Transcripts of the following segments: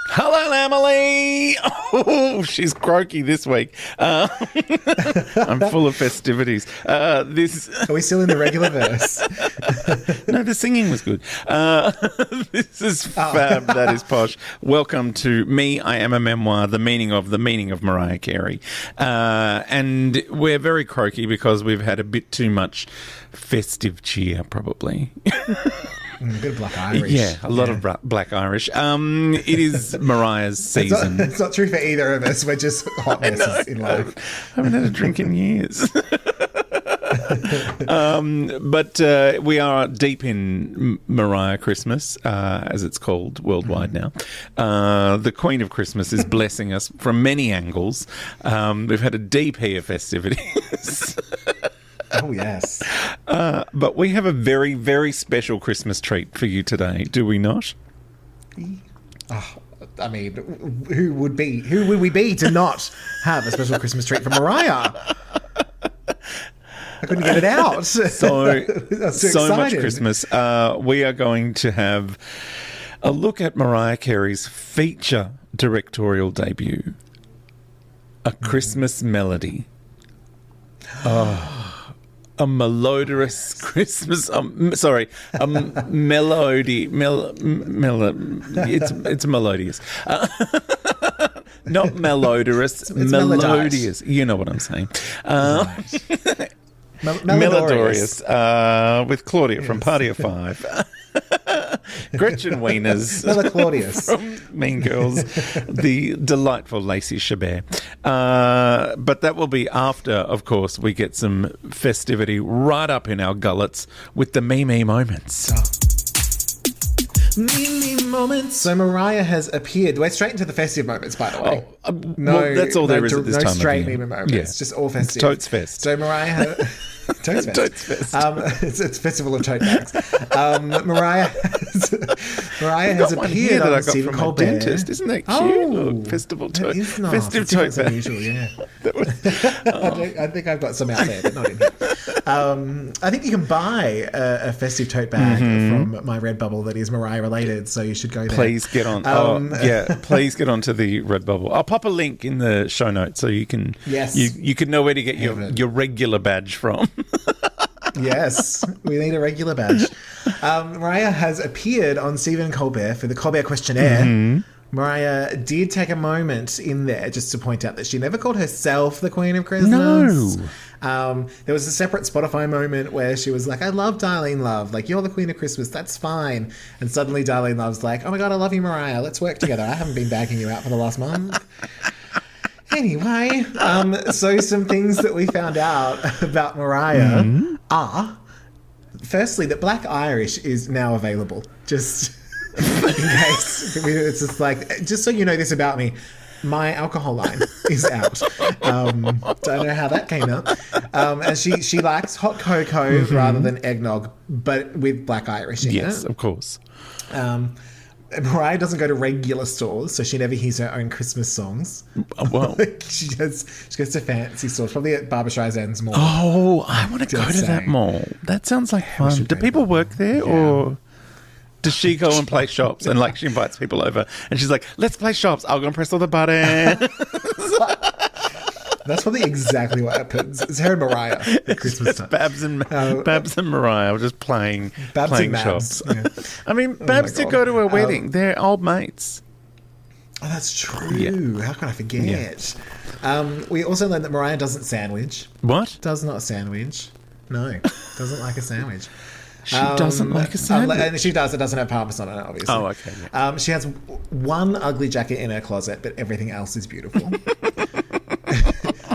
Hello, Emily. Oh, she's croaky this week. I'm full of festivities. Are we still in the regular verse? No, the singing was good. This is Fab. That is Posh. Welcome to Me, I Am a Memoir, the meaning of Mariah Carey. And we're very croaky because we've had a bit too much festive cheer, probably. A bit of Black Irish. Yeah, a lot of Black Irish. It is Mariah's season. It's not true for either of us. We're just hot messes in life. I haven't had a drink in years. But we are deep in Mariah Christmas, as it's called worldwide now. The Queen of Christmas is blessing us from many angles. We've had a deep hair festivities. Oh, yes. But we have a very, very special Christmas treat for you today, do we not? Oh, I mean, who would we be to not have a special Christmas treat from Mariah? I couldn't get it out. So much excited. Christmas. We are going to have a look at Mariah Carey's feature directorial debut, A Christmas Melody. Oh. A melodious Christmas. A melody. It's melodious. Not melodious. It's melodious. You know what I'm saying. Right. Melodorious. With Claudia from Party of Five. Gretchen Wieners from Mean Girls, the delightful Lacey Chabert. But that will be after, of course, we get some festivity right up in our gullets with the Me moments. Me moments. So Mariah has appeared. We're straight into the festive moments, by the way. Well, that's all there is at this time. No straight of year. meme moments. Yeah. Just all festive. Totes Fest. So Mariah... Totes Fest. Totes Fest. It's Festival of Tote Bags. Mariah has appeared on Stephen Colbert. Dentist. Isn't that cute? Oh, Festival that tote. is nice. Festive tote bag. Unusual, yeah. I think I've got some out there, but not in here. I think you can buy a festive tote bag from my Redbubble that is Mariah related, so you should go there. Please get on. Please get onto the Redbubble. I'll pop a link in the show notes so you can. Yes. You can know where to get your regular badge from. Yes, we need a regular badge. Mariah has appeared on Stephen Colbert for the Colbert Questionnaire. Mariah did take a moment in there just to point out that she never called herself the Queen of Christmas. No. There was a separate Spotify moment where she was like, I love Darlene Love. Like, you're the Queen of Christmas. That's fine. And suddenly Darlene Love's like, oh my God, I love you, Mariah. Let's work together. I haven't been bagging you out for the last month. Anyway, so some things that we found out about Mariah are, firstly, that Black Irish is now available. Just in case. It's just like, just so you know this about me, my alcohol line is out. Don't know how that came out. And she likes hot cocoa rather than eggnog, but with Black Irish in it. Yes, of course. Mariah doesn't go to regular stores, so she never hears her own Christmas songs. Well, she goes to fancy stores, probably at Barbara Streisand's mall. Oh, I want to go to that mall. That sounds like fun. Do people work there, or does she go and play shops? And like, she invites people over, and she's like, "Let's play shops. I'll go and press all the buttons." That's probably exactly what happens. It's her and Mariah at Christmas time. Babs and Mariah are just playing shops. Yeah. I mean, Babs did go to her wedding. They're old mates. Oh, that's true. Yeah. How can I forget? Yeah. We also learned that Mariah doesn't sandwich. What? Does not sandwich. No, doesn't like a sandwich. She doesn't like a sandwich. And she does. It doesn't have parmesan on it, obviously. Oh, okay. Yeah. She has one ugly jacket in her closet, but everything else is beautiful.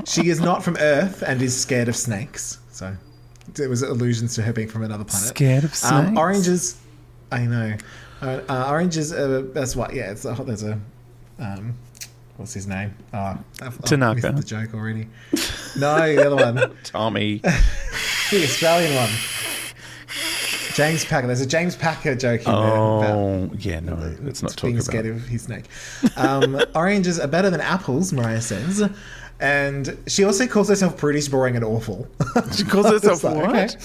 She is not from Earth and is scared of snakes. So there was allusions to her being from another planet. Scared of snakes? Oranges. I know. Oranges. That's what. Yeah. There's a what's his name? Tanaka. I've missed the joke already. No, the other one. Tommy. The Australian one. James Packer. There's a James Packer joke in there. Oh, yeah, no, let's not talk being about scared of his snake. Oranges are better than apples, Mariah says. And she also calls herself prudish, boring, and awful. She calls herself like, what?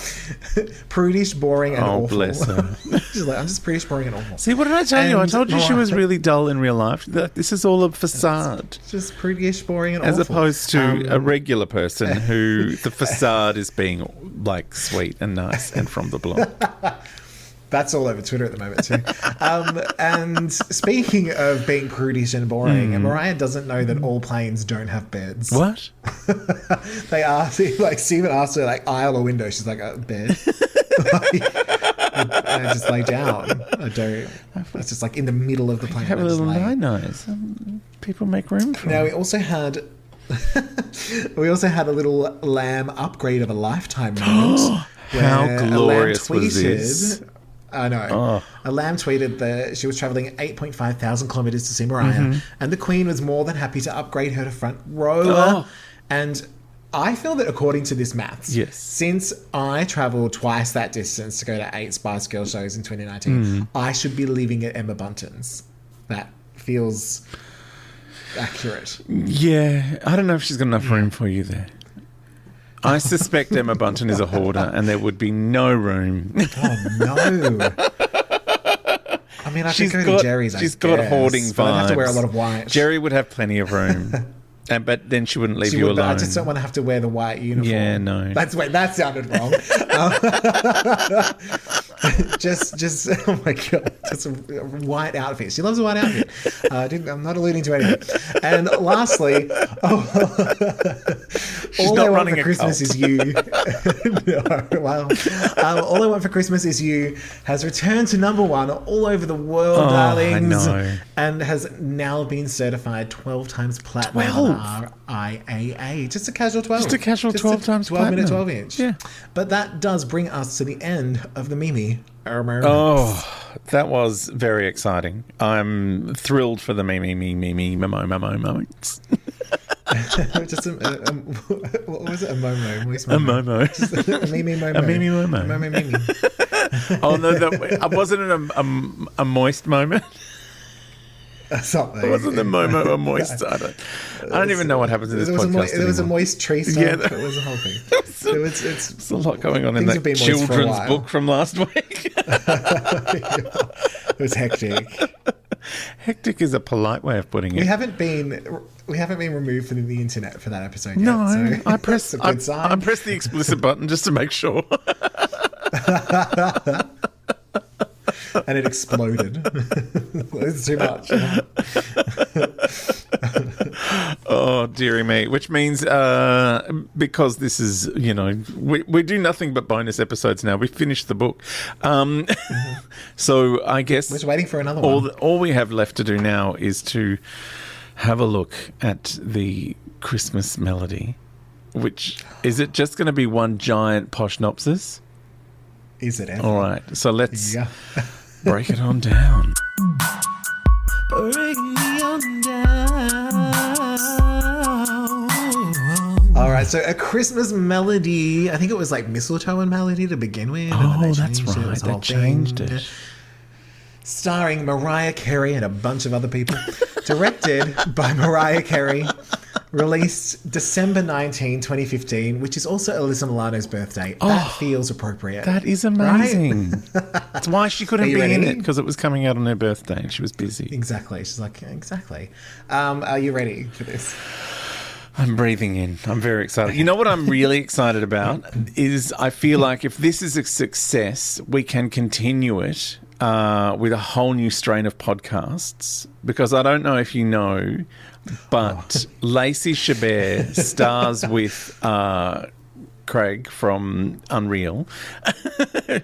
Okay. Prudish, boring, and awful. Oh, bless her. She's like, I'm just prudish, boring, and awful. See, what did I tell you? I told you she was really dull in real life. This is all a facade. Just prudish, boring, and As awful. opposed to a regular person who the facade is being, like, sweet and nice and from the block. That's all over Twitter at the moment too. And speaking of being prudish and boring, and Mariah doesn't know that all planes don't have beds. What? They ask, like, Stephen asked her, like, aisle or window. She's like, a bed. I just lay down. I don't. It's just like in the middle of the plane. Have a little nice. People make room for Now it. we also had a little lamb upgrade of a lifetime moment. How glorious was this? I know. Oh. A lamb tweeted that she was travelling 8.5 thousand kilometres to see Mariah, and the Queen was more than happy to upgrade her to front row. Oh. And I feel that according to this maths, yes, since I travelled twice that distance to go to 8 Spice Girls shows in 2019, I should be living at Emma Bunton's. That feels accurate. Yeah, I don't know if she's got enough room for you there. I suspect Emma Bunton is a hoarder and there would be no room. Oh, no. I mean, I could go to Jerry's, I She's got guess, hoarding vibes. But I'd have to wear a lot of white. Jerry would have plenty of room. But then she wouldn't leave you alone. I just don't want to have to wear the white uniform. Yeah, no. That sounded wrong. Just oh my God, just a white outfit. She loves a white outfit. I'm not alluding to anything. And lastly, all I want for Christmas is you. No, well, all I want for Christmas is you has returned to #1 all over the world, darlings. I know. And has now been certified 12 times platinum. 12? RIAA. Just a casual 12. Just a casual 12 times 12 minute, platinum. 12 inch. Yeah. But that does bring us to the end of the Mimi. Oh, that was very exciting. I'm thrilled for the Mimo moments. Just what was it? A Momo. A Momo. Just a Mimi Momo. A Mimi Momo. Momo Mimi. Oh, no, wasn't it a moist moment? Something. It wasn't the Momo a moist. I don't even know what happens in this podcast. There was a moist tree stump. Yeah, it was a whole thing. It's a lot going on in that children's book from last week. It was hectic. Hectic is a polite way of putting it. We haven't been removed from the internet for that episode yet. No, so I pressed a good sign. I pressed the explicit button just to make sure. And it exploded. It's too much. Oh, dearie me. Which means, because this is, we do nothing but bonus episodes now. We finished the book. So I guess... We're just waiting for another one. All we have left to do now is to have a look at the Christmas melody, which... Is it just going to be one giant poshnopsis? Is it ever? All right. So let's... Yeah. Break it on down. Break me on down. All right, so a Christmas melody. I think it was like Mistletoe and Melody to begin with. Oh, that's right. They changed it. Starring Mariah Carey and a bunch of other people. Directed by Mariah Carey. Released December 19, 2015, which is also Alyssa Milano's birthday. That feels appropriate. That is amazing. Right? That's why she couldn't be in it, because it was coming out on her birthday and she was busy. Exactly. She's like, exactly. Are you ready for this? I'm breathing in. I'm very excited. You know what I'm really excited about is I feel like if this is a success, we can continue it with a whole new strain of podcasts, because I don't know if you know, but Lacey Chabert stars with Craig from Unreal,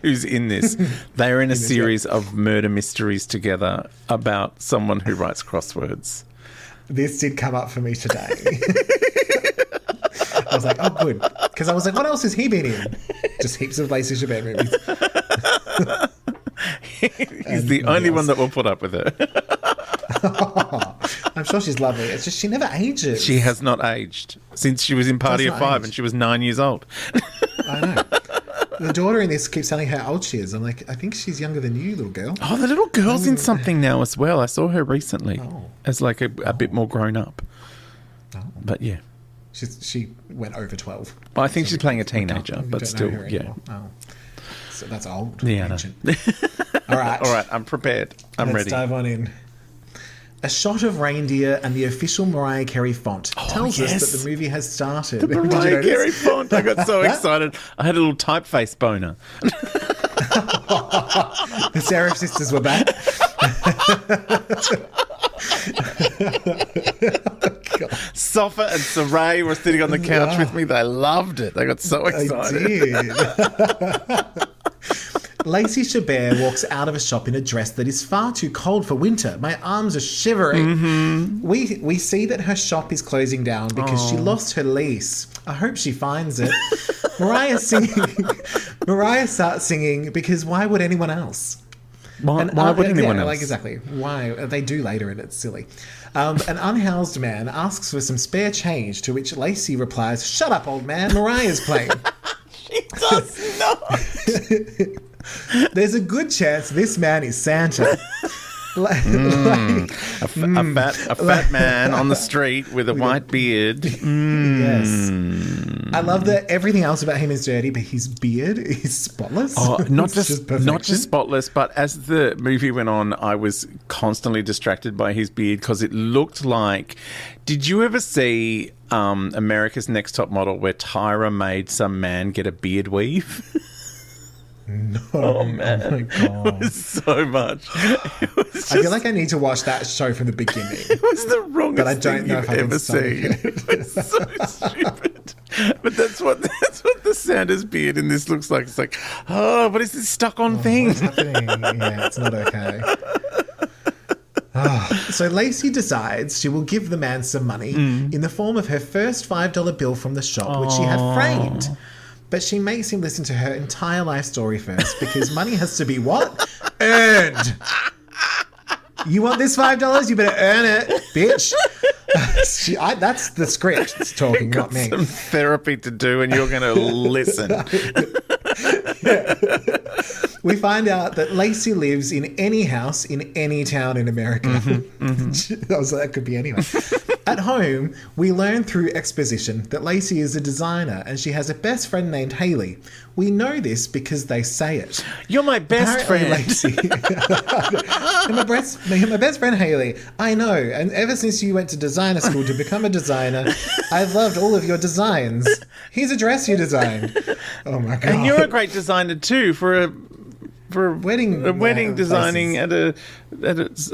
who's in this. They're in a series of murder mysteries together about someone who writes crosswords. This did come up for me today. I was like, oh, good. Because I was like, what else has he been in? Just heaps of Lacey Chabert movies. He's the only one that will put up with her. I'm sure she's lovely. It's just she never ages. She has not aged since she was in Party of Five and she was 9 years old. I know. The daughter in this keeps telling her how old she is. I'm like, I think she's younger than you, little girl. Oh, the little girl's in something now as well. I saw her recently as like a bit more grown up. Oh. But yeah. She went over 12. Well, I think she's playing a teenager, but still, yeah. Oh. So that's old. Yeah, All right, I'm prepared. I'm ready. Let's dive on in. A shot of reindeer and the official Mariah Carey font tells us that the movie has started. The Mariah Carey font. I got so excited. I had a little typeface boner. The Serif sisters were back. Sofa and Saray were sitting on the couch with me. They loved it. They got so excited. I did. Lacey Chabert walks out of a shop in a dress that is far too cold for winter. My arms are shivering. Mm-hmm. We see that her shop is closing down because she lost her lease. I hope she finds it. Mariah starts singing because why would anyone else? Why would anyone else? Like exactly. Why? They do later and it's silly. An unhoused man asks for some spare change, to which Lacey replies, "Shut up, old man. Mariah's playing." She does not. There's a good chance this man is Santa. A fat man on the street with a white beard. Yes. I love that everything else about him is dirty, but his beard is spotless. Oh, not just spotless, but as the movie went on, I was constantly distracted by his beard because it looked like... Did you ever see America's Next Top Model where Tyra made some man get a beard weave? No. Oh, man. Oh, my God. It was so much. It was just, I feel like I need to watch that show from the beginning. It was the wrongest but I don't thing know you've if I can ever seen. It was so stupid. But that's what the Santa's beard in this looks like. It's like, oh, what is this stuck-on thing? What's happening? Yeah, it's not okay. So Lacey decides she will give the man some money in the form of her first $5 bill from the shop, which she had framed. But she makes him listen to her entire life story first because money has to be what? Earned. You want this $5? You better earn it, bitch. That's the script that's talking, not me. Some therapy to do and you're going to listen. Yeah. We find out that Lacey lives in any house in any town in America. I was like, that could be anywhere. At home, we learn through exposition that Lacey is a designer and she has a best friend named Haley. We know this because they say it. You're my best friend. Lacey, my best friend Haley. I know. And ever since you went to designer school to become a designer, I've loved all of your designs. Here's a dress you designed. Oh my God. And you're a great designer too for a wedding designing at a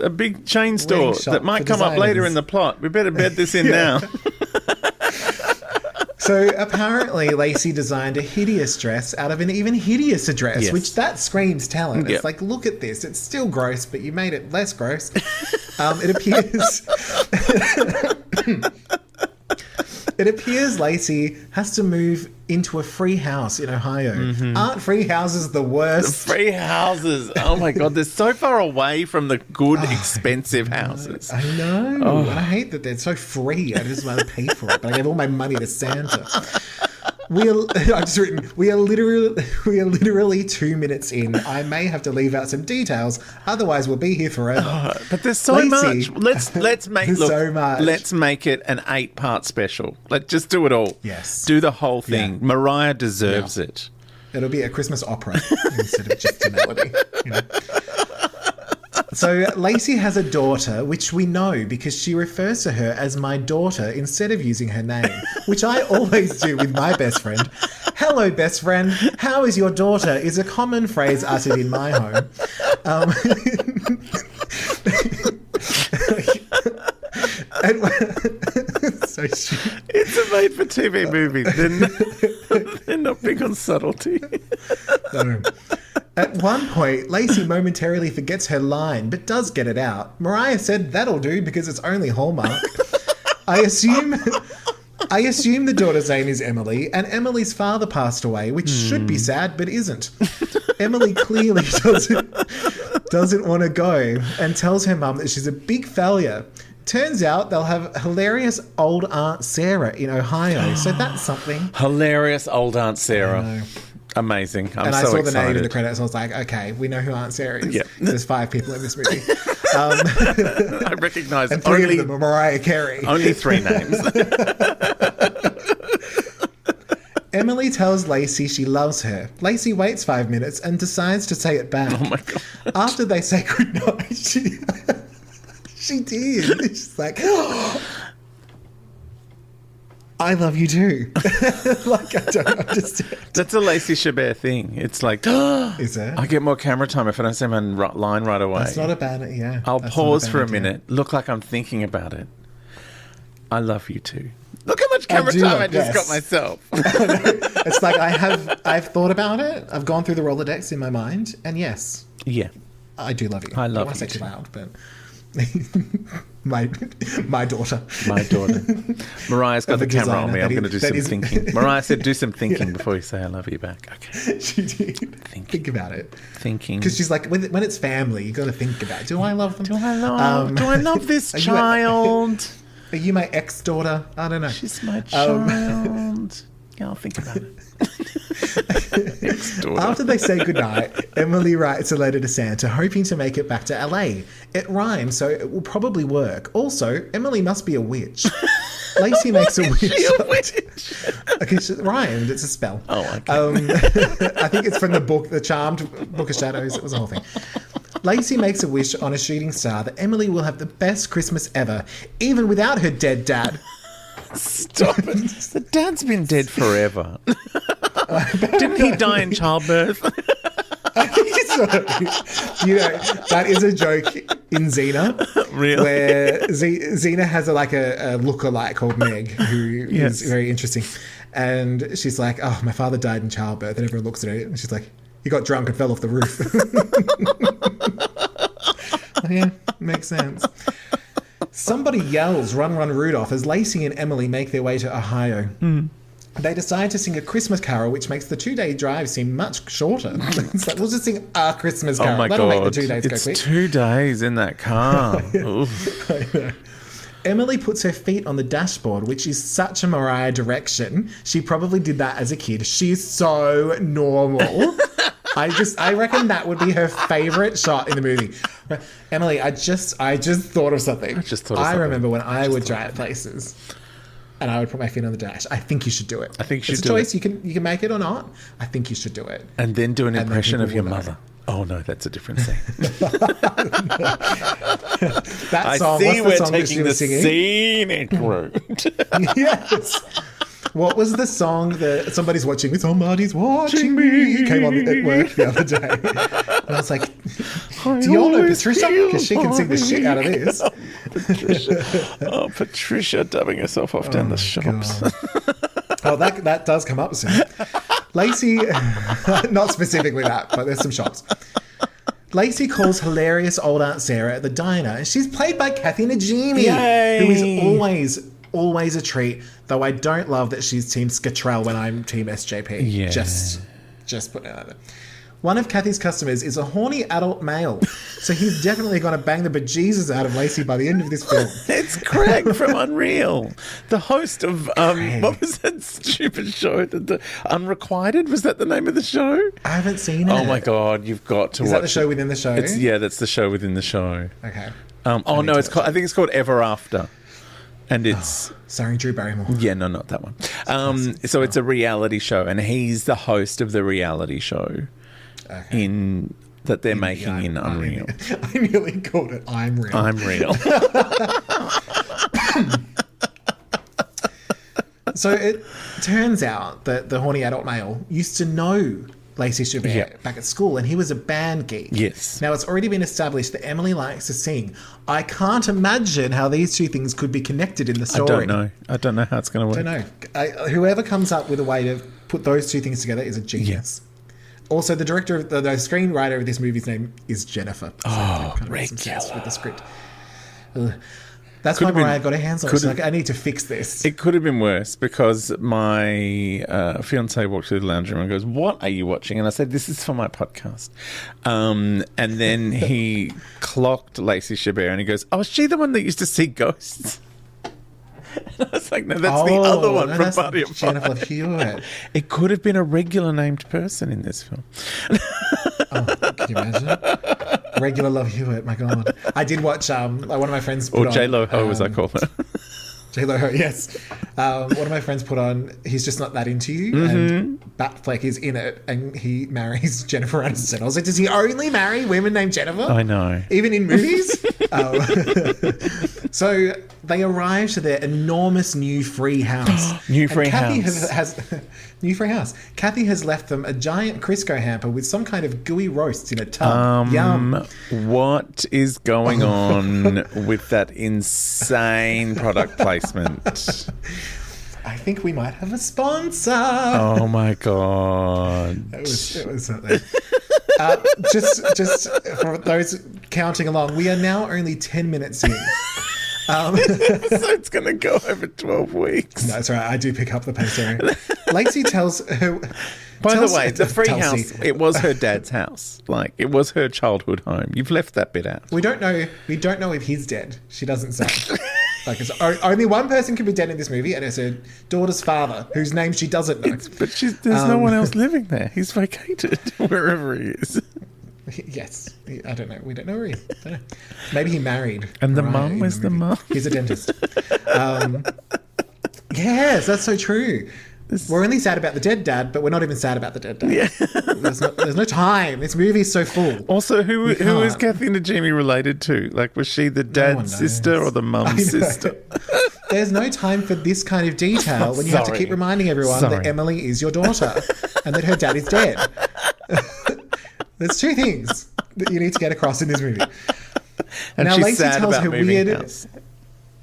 big chain store that might come up later in the plot. We better bed this in now. So apparently Lacey designed a hideous dress out of an even hideouser dress, which that screams talent. It's like, look at this. It's still gross, but you made it less gross. It appears... It appears Lacey has to move into a free house in Ohio. Aren't free houses the worst? The free houses. Oh, my God. They're so far away from the good, expensive houses. I know. Oh. I hate that they're so free. I just want to pay for it, but I give all my money to Santa. I've just written, we are literally 2 minutes in. I may have to leave out some details, otherwise we'll be here forever. But there's so much. Let's make so much. Let's make it an 8-part special. Let's just do it all. Yes. Do the whole thing. Yeah. Mariah deserves it. It'll be a Christmas opera instead of just a melody. You know? So Lacey has a daughter, which we know because she refers to her as my daughter instead of using her name, which I always do with my best friend. Hello, best friend. How is your daughter is a common phrase uttered in my home. So it's a made-for-TV movie. They're not big on subtlety. No. At one point, Lacey momentarily forgets her line, but does get it out. Mariah said that'll do because it's only Hallmark. I assume the daughter's name is Emily, and Emily's father passed away, which should be sad, but isn't. Emily clearly doesn't want to go and tells her mum that she's a big failure. Turns out they'll have hilarious old Aunt Sarah in Ohio. So that's something. Hilarious old Aunt Sarah. Amazing. I'm so excited. And I saw the name in the credits. I was like, okay, we know who Aunt Sarah is. Yeah. There's 5 people in this movie. I recognise and 3 of them are Mariah Carey. Only 3 names. Emily tells Lacey she loves her. Lacey waits 5 minutes and decides to say it back. Oh my God. After they say goodnight, she did. She's like, I love you too. Like, I don't understand. That's a Lacey Chabert thing. It's like, is it? I get more camera time if I don't say my line right away. That's not a bad, yeah. I'll pause for a minute, look like I'm thinking about it. I love you too. Look how much camera time I just got myself. It's like I've thought about it. I've gone through the Rolodex in my mind, and yes. Yeah. I do love you. I love you. I don't want to say too loud, but my daughter. My daughter. Mariah's got the camera on me. I'm going to do some thinking. Mariah said, do some thinking before you say I love you back. Okay. She did. Think about it. Thinking. Because she's like, when it's family, you got to think about it. Do I love them? Do I love this child? Are you my ex-daughter? I don't know. She's my child. Yeah, I'll think about it. After they say goodnight, Emily writes a letter to Santa, hoping to make it back to LA. It rhymes, so it will probably work. Also, Emily must be a witch. Lacey makes a wish. Okay, it rhymed. It's a spell. Oh, okay. I think it's from the book, The Charmed Book of Shadows. It was a whole thing. Lacey makes a wish on a shooting star that Emily will have the best Christmas ever, even without her dead dad. Stop it. The dad's been dead forever. Didn't he die in childbirth? I think so. You know, that is a joke in Xena. Really? Where Xena has a lookalike called Meg, who is very interesting. And she's like, oh, my father died in childbirth. And everyone looks at her and she's like, he got drunk and fell off the roof. Yeah, makes sense. Somebody yells, "Run, run, Rudolph," as Lacey and Emily make their way to Ohio. They decide to sing a Christmas carol, which makes the 2-day drive seem much shorter. It's like, we'll just sing a Christmas carol. Oh my That'll God. make the 2 days go quick. It's 2 days in that car. I know. Emily puts her feet on the dashboard, which is such a Mariah direction. She probably did that as a kid. She's so normal. I reckon that would be her favourite shot in the movie. Emily, I just thought of something. I remember when I would drive places and I would put my feet on the dash. I think you should do it. I think you should do it. It's a choice. You can make it or not. I think you should do it. And then do an impression of your mother. Oh no, that's a different scene. That song. I see what's the we're song taking the scenic route. Yes. What was the song that somebody's watching? Somebody's watching me. Came on at work the other day. And I was like, do you all know Patricia? Because she can sing the shit out of this. Patricia dubbing herself off down the shops. Oh, that does come up soon. Lacey, not specifically that, but there's some shops. Lacey calls hilarious old Aunt Sarah at the diner, and she's played by Kathy Najimy, who is always a treat, though I don't love that she's Team Scatrell when I'm Team SJP. Yeah. Just putting it out there. One of Kathy's customers is a horny adult male, so he's definitely going to bang the bejesus out of Lacey by the end of this film. It's Craig from Unreal, the host of what was that stupid show? The Unrequited? Was that the name of the show? I haven't seen it. Oh my God, you've got to watch. Is that the show within the show? That's the show within the show. Okay. I think it's called Ever After. And it's... starring Drew Barrymore. Yeah, no, not that one. So it's a reality show, and he's the host of the reality show that they're making in Unreal. I nearly called it I'm Real. I'm Real. So it turns out that the horny adult male used to know Lacey Chabert back at school, and he was a band geek. Yes. Now, it's already been established that Emily likes to sing. I can't imagine how these two things could be connected in the story. I don't know how it's going to work. I don't know. Whoever comes up with a way to put those two things together is a genius. Also, the director of the screenwriter of this movie's name is Jennifer. So regular. with the script. That's why Mariah got her hands on it. She's like, I need to fix this. It could have been worse because my fiance walked through the lounge room and goes, "What are you watching?" And I said, "This is for my podcast." And then he clocked Lacey Chabert and he goes, "Oh, is she the one that used to see ghosts?" And I was like, "No, that's the other one from Party of Jennifer Five." Hewitt. It could have been a regular named person in this film. Can you imagine? Regular Love Hewitt, my God. I did watch one of my friends put or J-Lo Ho, as I call her. J-Lo Ho, yes. One of my friends put on He's Just Not That Into You, and Batfleck is in it, and he marries Jennifer Aniston. I was like, does he only marry women named Jennifer? I know. Even in movies? So they arrive to their enormous new free house. New free Kathy house. New free house. Kathy has left them a giant Crisco hamper with some kind of gooey roast in a tub. Yum. What is going on with that insane product placement? I think we might have a sponsor. Oh my God. It was something. Just for those counting along, we are now only 10 minutes in. So it's going to go over 12 weeks. No, that's right. I do pick up the pace there. Lacey tells her... By the way, the free house, it was her dad's house. Like, it was her childhood home. You've left that bit out. We don't know if he's dead. She doesn't say. Like, it's only one person can be dead in this movie, and it's her daughter's father, whose name she doesn't know. But there's no one else living there. He's vacated wherever he is. Yes. I don't know. We don't know where he is. Don't know. Maybe he married. And the mum? Where's the mum? He's a dentist. Yes, that's so true. We're only sad about the dead dad, but we're not even sad about the dead dad. Yeah. There's no time. This movie is so full. Also, who is Kathy Najimy related to? Like, was she the dad's sister or the mum's sister? There's no time for this kind of detail when you have to keep reminding everyone that Emily is your daughter and that her dad is dead. There's two things that you need to get across in this movie. And now, she's Lacey sad tells about her moving weird... house.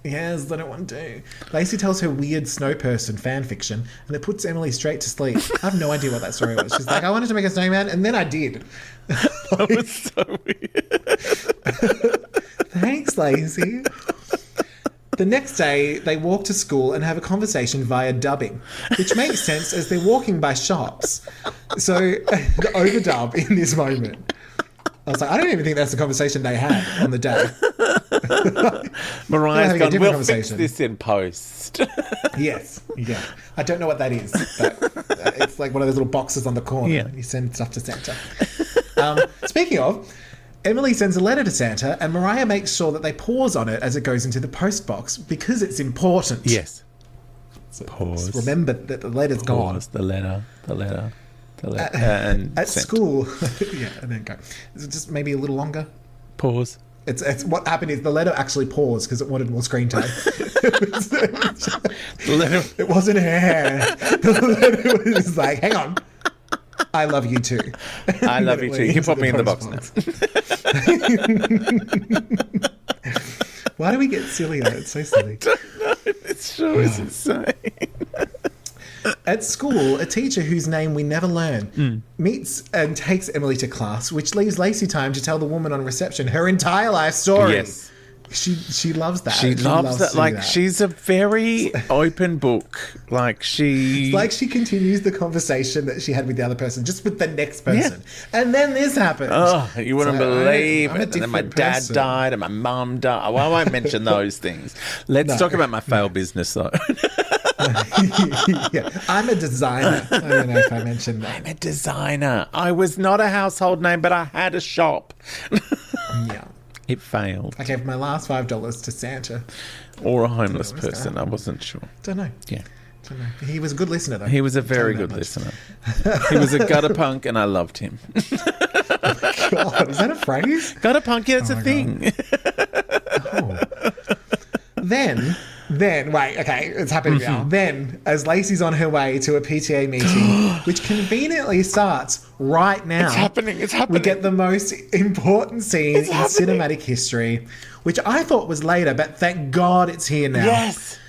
Yes, I don't want to. Lacey tells her weird snow person fan fiction, and it puts Emily straight to sleep. I have no idea what that story was. She's like, I wanted to make a snowman, and then I did. That was so weird. Thanks, Lacey. The next day, they walk to school and have a conversation via dubbing, which makes sense as they're walking by shops. So, the overdub in this moment. I was like, I don't even think that's the conversation they had on the day. Mariah's gone, we'll fix this in post. Yes, yeah. I don't know what that is, but it's like one of those little boxes on the corner. Yeah. You send stuff to Santa. Speaking of, Emily sends a letter to Santa, and Mariah makes sure that they pause on it as it goes into the post box because it's important. Yes. So pause. Remember that the letter's gone. The letter. At school. Yeah, and then go. Is it just maybe a little longer? Pause. It's what happened is the letter actually paused because it wanted more screen time. It wasn't her hair. The letter was like, hang on. I love you too. I love you too. You can put me in the box now. Why do we get sillier? It's so silly. I don't know. It sure is insane. At school, a teacher whose name we never learn meets and takes Emily to class, which leaves Lacey time to tell the woman on reception her entire life story. Yes. She loves that. She loves that. Like, she's a very open book. Like, she continues the conversation that she had with the other person, just with the next person. Yeah. And then this happened. Oh, you wouldn't believe it. And then my dad died and my mum died. Well, I won't mention those things. Let's talk about my failed business, though. Yeah. I'm a designer. I don't know if I mentioned that. I'm a designer. I was not a household name, but I had a shop. Yeah. It failed. I gave my last $5 to Santa. Or a homeless person. I wasn't sure. Don't know. Yeah. Don't know. He was a good listener, though. He was a very good listener. He was a gutter punk, and I loved him. Oh, God, is that a phrase? Gutter punk, yeah, it's a thing. Then, wait, okay, it's happening now. Then, as Lacey's on her way to a PTA meeting, which conveniently starts right now. It's happening. We get the most important scene in cinematic history, which I thought was later, but thank God it's here now. Yes.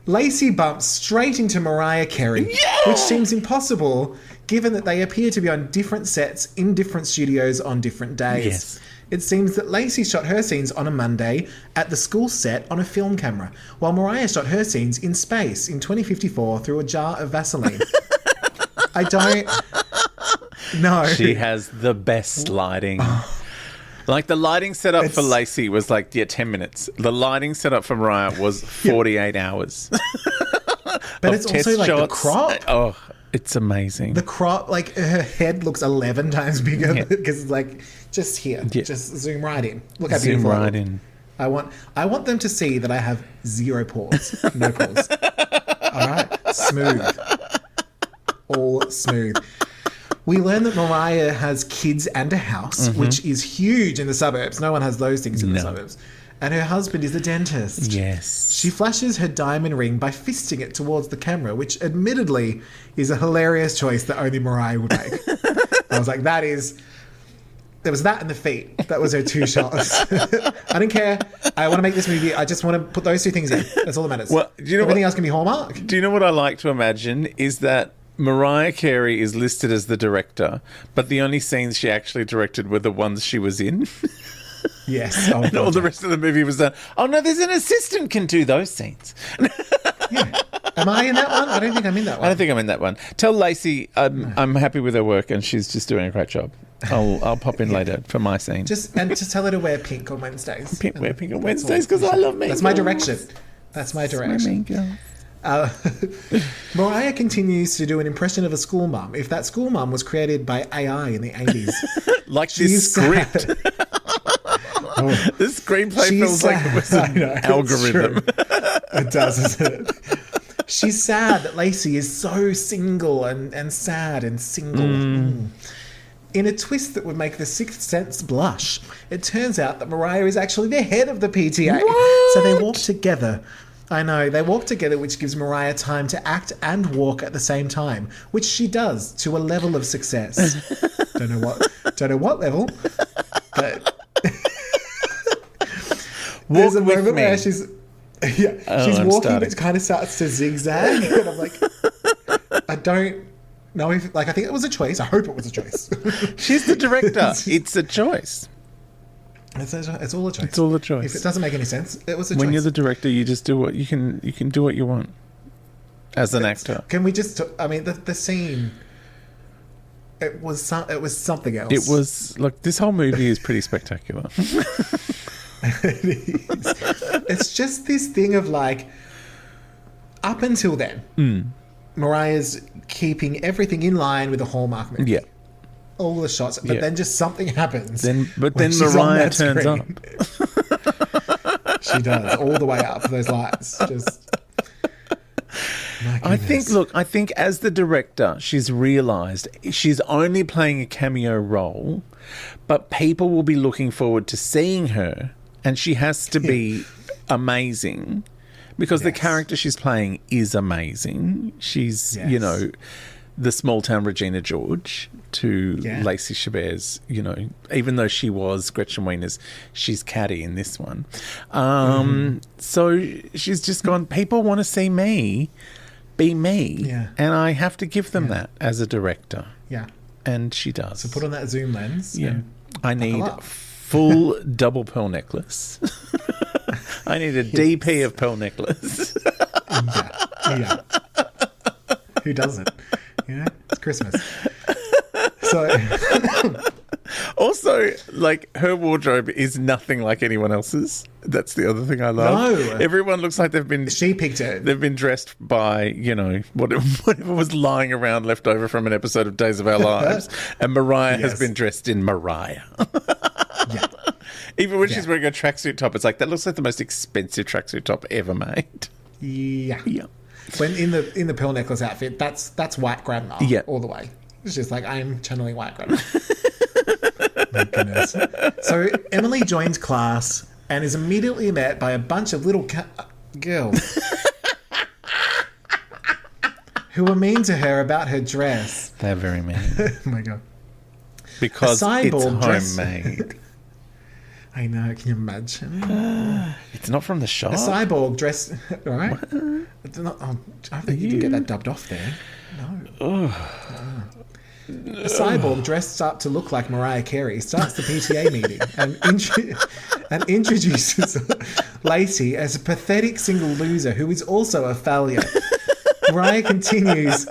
Lacey bumps straight into Mariah Carey, which seems impossible given that they appear to be on different sets in different studios on different days. Yes. It seems that Lacey shot her scenes on a Monday at the school set on a film camera, while Mariah shot her scenes in space in 2054 through a jar of Vaseline. I don't know. She has the best lighting. Like, the lighting setup for Lacey was 10 minutes. The lighting setup for Mariah was 48 hours. But it's also like the crop. Oh, it's amazing. The crop, like, her head looks 11 times bigger because it's like, just here. Yeah. Just zoom right in. Look how beautiful. Zoom right in. I want them to see that I have 0 pores. No pores. All right? Smooth. All smooth. We learn that Mariah has kids and a house, which is huge in the suburbs. No one has those things in the suburbs. And her husband is a dentist. Yes. She flashes her diamond ring by fisting it towards the camera, which admittedly is a hilarious choice that only Mariah would make. I was like, there was that and the feet. That was her 2 shots. I don't care. I want to make this movie. I just want to put those 2 things in. That's all that matters. Well, do you know everything else can be Hallmark. Do you know what I like to imagine is that Mariah Carey is listed as the director, but the only scenes she actually directed were the ones she was in. Yes. Oh, and all the rest of the movie was done. Oh, no, there's an assistant can do those scenes. Yeah. Am I in that one? I don't think I'm in that one. I don't think I'm in that one. Tell Lacey I'm happy with her work and she's just doing a great job. I'll pop in later for my scene. Just tell her to wear pink on Wednesdays. Wear pink on Wednesdays because I love Mean That's Girls. my direction. That's my direction. Mean Girls. Mariah continues to do an impression of a school mum. If that school mum was created by AI in the 80s. Like this script. This screenplay feels like it was an algorithm. It does, isn't it? She's sad that Lacey is so single and sad and single. In a twist that would make the Sixth Sense blush, it turns out that Mariah is actually the head of the PTA. What? So they walk together. I know, they walk together, which gives Mariah time to act and walk at the same time, which she does to a level of success. Don't know what level, but there's a moment where she's walking, but it kind of starts to zigzag, and I'm like, I don't know if, I think it was a choice. I hope it was a choice. She's the director. It's a choice. It's all a choice. It's all a choice. If it doesn't make any sense, it was a choice. When you're the director, you just do what you can. You can do what you want as an actor. Can we just? The scene. It was something else. It was like this whole movie is pretty spectacular. It is. It's just this thing of like, up until then, Mariah's keeping everything in line with the Hallmark movie. Yeah. All the shots, but then just something happens. Then Mariah turns up. She does, all the way up those lights. Just, I think as the director, she's realised she's only playing a cameo role, but people will be looking forward to seeing her, and she has to be amazing because the character she's playing is amazing. She's, the small town Regina George to Lacey Chabert's, even though she was Gretchen Wiener's, she's catty in this one. So she's just gone, people want to see me be me. Yeah. And I have to give them that as a director. Yeah. And she does. So put on that zoom lens. Yeah. I need full double pearl necklace. I need a DP of pearl necklace. Yeah. Who doesn't? It's Christmas. So also, her wardrobe is nothing like anyone else's. That's the other thing I love. No. Everyone looks like she picked it. They've been dressed by, whatever was lying around left over from an episode of Days of Our Lives. And Mariah has been dressed in Mariah. Yeah. Even when she's wearing a tracksuit top, it's like, that looks like the most expensive tracksuit top ever made. Yeah. Yeah. When in the pearl necklace outfit, that's white grandma all the way. It's just like, I'm channeling white grandma. My goodness. So Emily joins class and is immediately met by a bunch of little girls who are mean to her about her dress. They're very mean. Oh my God. Because it's homemade. I know, can you imagine? It's not from the shop. A cyborg dress, right? It's not, I think you did get that dubbed off there. No. A cyborg dressed up to look like Mariah Carey starts the PTA meeting and introduces Lacey as a pathetic single loser who is also a failure. Mariah continues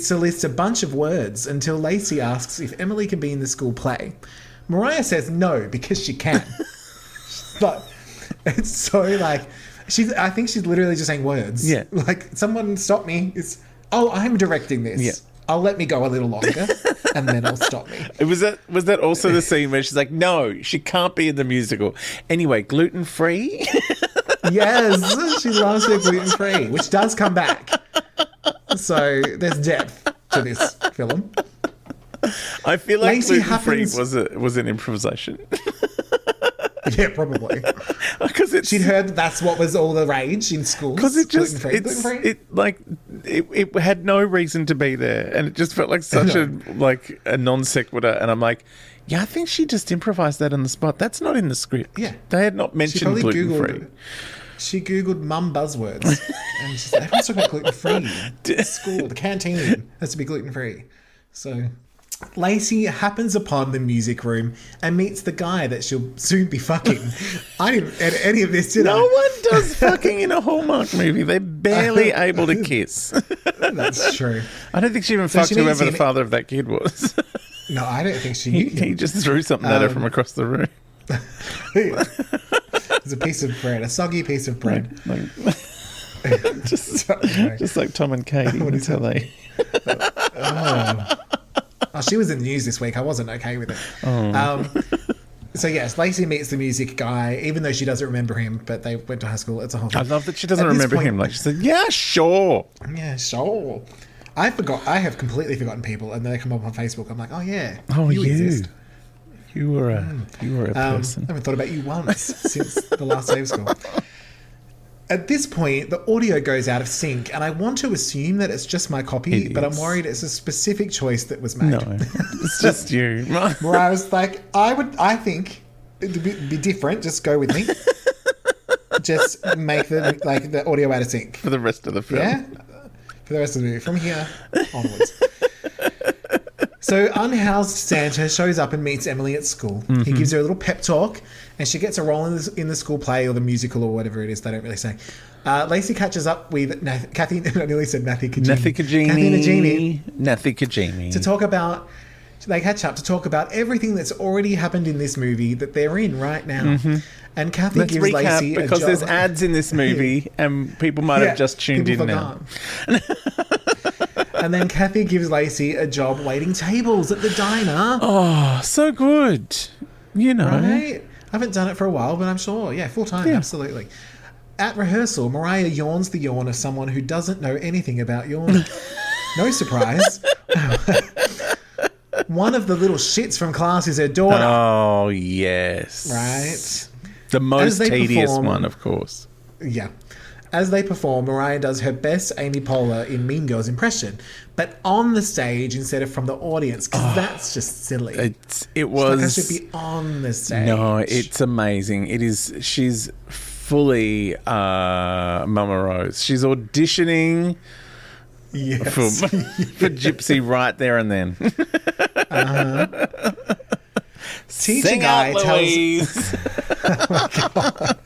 to list a bunch of words until Lacey asks if Emily can be in the school play. Mariah says no because she can. But it's so like I think she's literally just saying words. Yeah. Like, someone stop me. I'm directing this. Yeah. I'll let me go a little longer and then I'll stop me. Was that also the scene where she's like, no, she can't be in the musical. Anyway, gluten-free? Yes, she loves her gluten-free, which does come back. So there's depth to this film. I feel like gluten-free was an improvisation. Yeah, probably. Because she'd heard that's what was all the rage in schools. Because it had no reason to be there, and it just felt like such a non sequitur. And I'm like, yeah, I think she just improvised that on the spot. That's not in the script. Yeah, they had not mentioned gluten-free. She googled mum buzzwords, and she's like, everyone's talking about gluten-free. School, the canteen has to be gluten-free. So Lacey happens upon the music room and meets the guy that she'll soon be fucking. I didn't edit any of this, did I? No one does fucking in a Hallmark movie. They're barely able to kiss. That's true. I don't think she even fucked whoever the father of that kid was. No, I don't think she knew him. He just threw something at her from across the room. It's a piece of bread, a soggy piece of bread. Just like Tom and Katie. That's how they... Oh, she was in the news this week. I wasn't okay with it. So yes, Lacey meets the music guy, even though she doesn't remember him, but they went to high school. It's a whole thing. I love that she doesn't remember him. Like, she said, yeah, sure. Yeah, sure. I have completely forgotten people, and then they come up on Facebook. I'm like, oh yeah. Oh, you exist. You were a person. I haven't thought about you once since the last day of school. At this point, the audio goes out of sync, and I want to assume that it's just my copy, but I'm worried it's a specific choice that was made. No, it's just you. Where I was like, I think it'd be different. Just go with me. Just make the audio out of sync for the rest of the film. Yeah, for the rest of the movie from here onwards. So unhoused Santa shows up and meets Emily at school. Mm-hmm. He gives her a little pep talk, and she gets a role in the school play or the musical or whatever it is. They don't really say. Lacey catches up with Kathy. I nearly said Kathy Najimy. To talk about. They catch up to talk about everything that's already happened in this movie that they're in right now. Mm-hmm. And Kathy gives Lacey a job. Because there's ads in this movie, and people might have just tuned in now. And then Kathy gives Lacey a job waiting tables at the diner. Oh, so good. You know. Right? I haven't done it for a while, but I'm sure. Yeah, full time, absolutely. At rehearsal, Mariah yawns the yawn of someone who doesn't know anything about yawning. No surprise. One of the little shits from class is her daughter. Oh, yes. Right? The most tedious one, of course. Yeah. As they perform, Mariah does her best Amy Poehler in Mean Girls impression, but on the stage instead of from the audience, because that's just silly. It was... Like I should be on the stage. No, it's amazing. It is... She's fully Mama Rose. She's auditioning for Gypsy right there and then. Teacher guy tells... Oh, my God.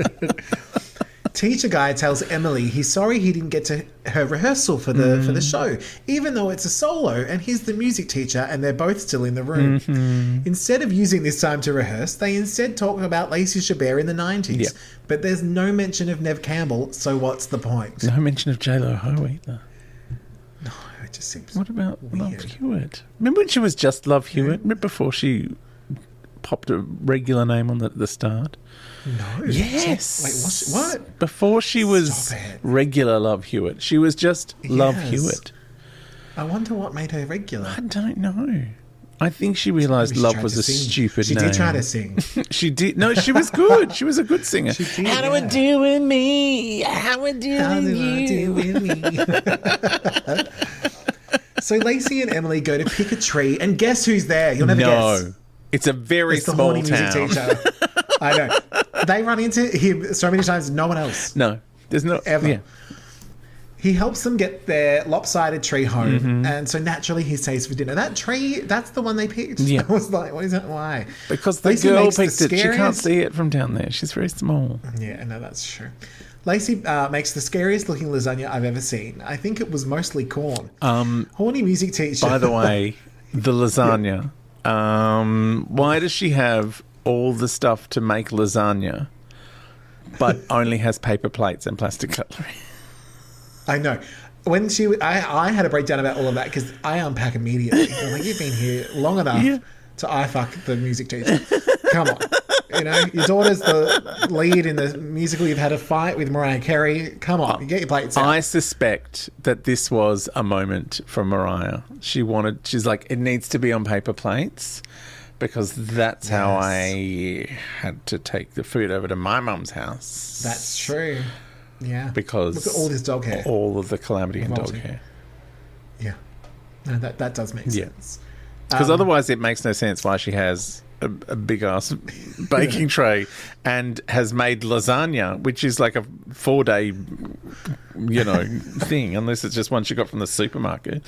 Teacher guy tells Emily he's sorry he didn't get to her rehearsal for the show, even though it's a solo and he's the music teacher and they're both still in the room. Mm-hmm. Instead of using this time to rehearse, they instead talk about Lacey Chabert in the 90s. Yep. But there's no mention of Nev Campbell, so what's the point? No mention of J-Lo Ho either. No, it just seems What about weird. Love Hewitt? Remember when she was just Love Hewitt? Remember before she popped a regular name on the start? No. Yes. Wait, what? Before she was regular Love Hewitt, she was just Love Hewitt. I wonder what made her regular. I don't know. I think she realised Love was a stupid name. She did try to sing. She did. No, she was good. She was a good singer. How do I do with me? How I do with you? So Lacey and Emily go to pick a tree, and guess who's there? You'll never guess. No. It's a very small town. Music teacher. I know. They run into him so many times, no one else. No. There's no... Ever. Yeah. He helps them get their lopsided tree home, and so naturally he stays for dinner. That tree, that's the one they picked. Yeah. I was like, what is that? Why? Because the girl picked it. She can't see it from down there. She's very small. Yeah, no, that's true. Lacey makes the scariest looking lasagna I've ever seen. I think it was mostly corn. Horny music teacher. By the way, the lasagna. Why does she have all the stuff to make lasagna, but only has paper plates and plastic cutlery? I know. When I had a breakdown about all of that because I unpack immediately. I'm like, you've been here long enough to I fuck the music teacher. Come on. You know, your daughter's the lead in the musical. You've had a fight with Mariah Carey. Come on, you get your plates out. I suspect that this was a moment from Mariah. She's like, it needs to be on paper plates because that's how I had to take the food over to my mum's house. That's true. Yeah. Because look at all this dog hair. All of the calamity and dog hair. Yeah. No, that does make sense. Because otherwise it makes no sense why she has a big ass baking tray and has made lasagna, which is like a 4-day, thing, unless it's just one she got from the supermarket.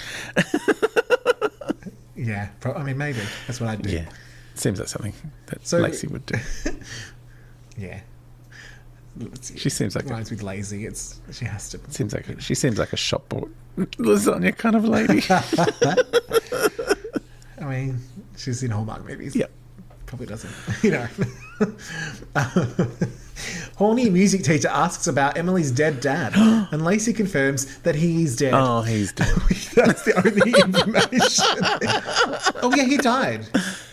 Yeah. I mean, maybe. That's what I'd do. Yeah. Seems like something that Lacey would do. Yeah. She seems like rhymes with lazy. She has to. She seems like a shop bought lasagna kind of lady. I mean, she's in Hallmark movies. Yeah, probably doesn't. Horny music teacher asks about Emily's dead dad, and Lacey confirms that he is dead. Oh, he's dead. That's the only information. Oh yeah, he died.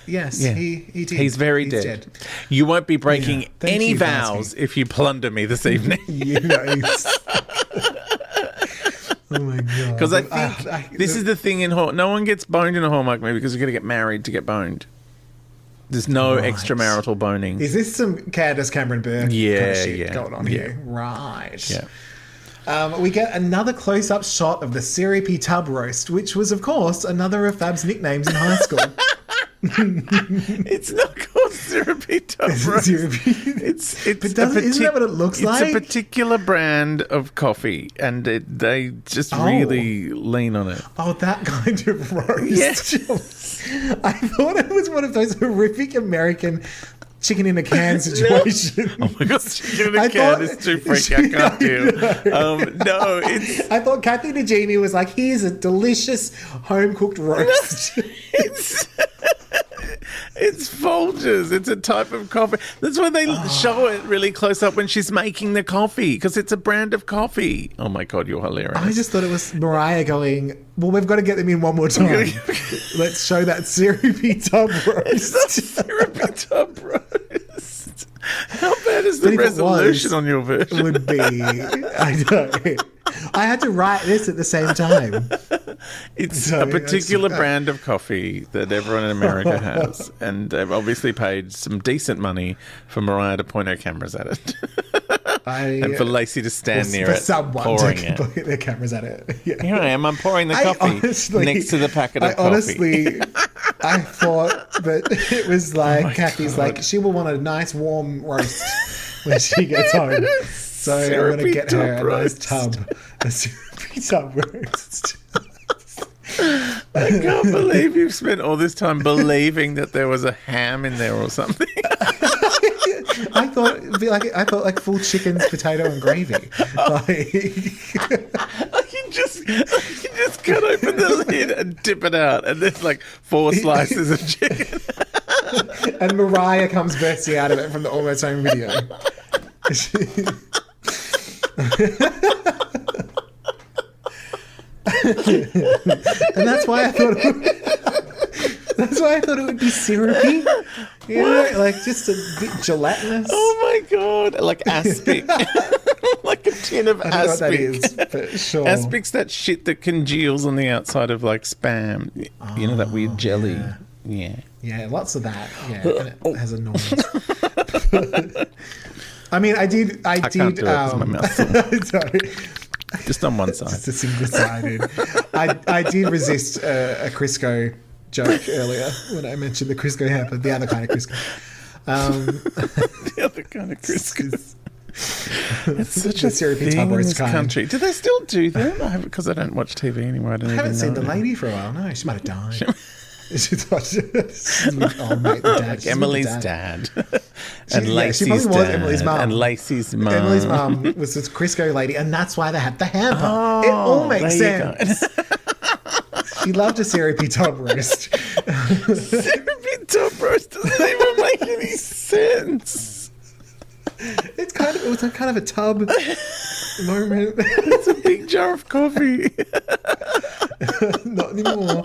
Yes, he did. He's very dead. You won't be breaking any vows if you plunder me this evening. Oh my god! Because I think this is the thing in no one gets boned in a Hallmark movie because you're going to get married to get boned. There's no extramarital boning. Is this some Candace Cameron Bure kind of shit going on here? Right. Yeah. We get another close-up shot of the Syrupy Tub Roast, which was, of course, another of Fab's nicknames in high school. It's not called Syrupy Tub Roast. Isn't that what it looks like? It's a particular brand of coffee, and they just really lean on it. Oh, that kind of roast. Yes. I thought it was one of those horrific American chicken in a can situations. Oh my god, chicken in a can is too freaky. I can't do. I thought Kathy Najimy was like, here's a delicious home cooked roast. It's Folgers. It's a type of coffee. That's why they show it really close up when she's making the coffee, because it's a brand of coffee. Oh my god, you're hilarious. I just thought it was Mariah going, well, we've got to get them in one more time. Let's show that Syrupy Tub Roast. It's not Syrupy Tub Roast. How bad is the resolution on your version? Would be. I know. I had to write this at the same time. It's a particular brand of coffee that everyone in America has. And they've obviously paid some decent money for Mariah to point her cameras at it. And for Lacey to stand near it, pouring it. Point their cameras at it. Yeah. Here I am. I'm pouring the coffee next to the packet of coffee. Honestly, I thought that it was like Kathy's like, she will want a nice warm roast when she gets home. So I'm going to get her a nice tub. A Syrupy Tub Roast. I can't believe you've spent all this time believing that there was a ham in there or something. I thought it'd be like full chickens, potato, and gravy. I can just cut open the lid and dip it out, and there's like 4 slices of chicken. And Mariah comes bursting out of it from the Almost Home video. And that's why I thought it would be syrupy. You know, like just a bit gelatinous. Oh my god, like aspic. Like a tin of aspic. I don't know what that is, but sure. Aspic's that shit that congeals on the outside of like Spam. You know, that weird jelly. Yeah, lots of that. Yeah, and it has a noise. I mean, I did. I can't do it 'cause my mouth's sorry. Just on one side. Just a single-sided. I did resist a Crisco joke earlier when I mentioned the Crisco hamper, the other kind of Crisco. The other kind of Crisco. It's such a Syrupy thing Tub in Roast this kind. country. Do they still do them? Because I don't watch TV anymore. I haven't seen the lady for a while. No, she might have died. She's old mate, the dad. Like Emily's dad. And She Lacey's probably was dad. Emily's mum. And Lacey's mum. Emily's mum was this Crisco lady, and that's why they had the hamper. It all makes sense. She loved a syrupy tub roast. Syrupy Tub Roast doesn't even make any sense. It was kind of a tub moment. It's a big jar of coffee. Not anymore.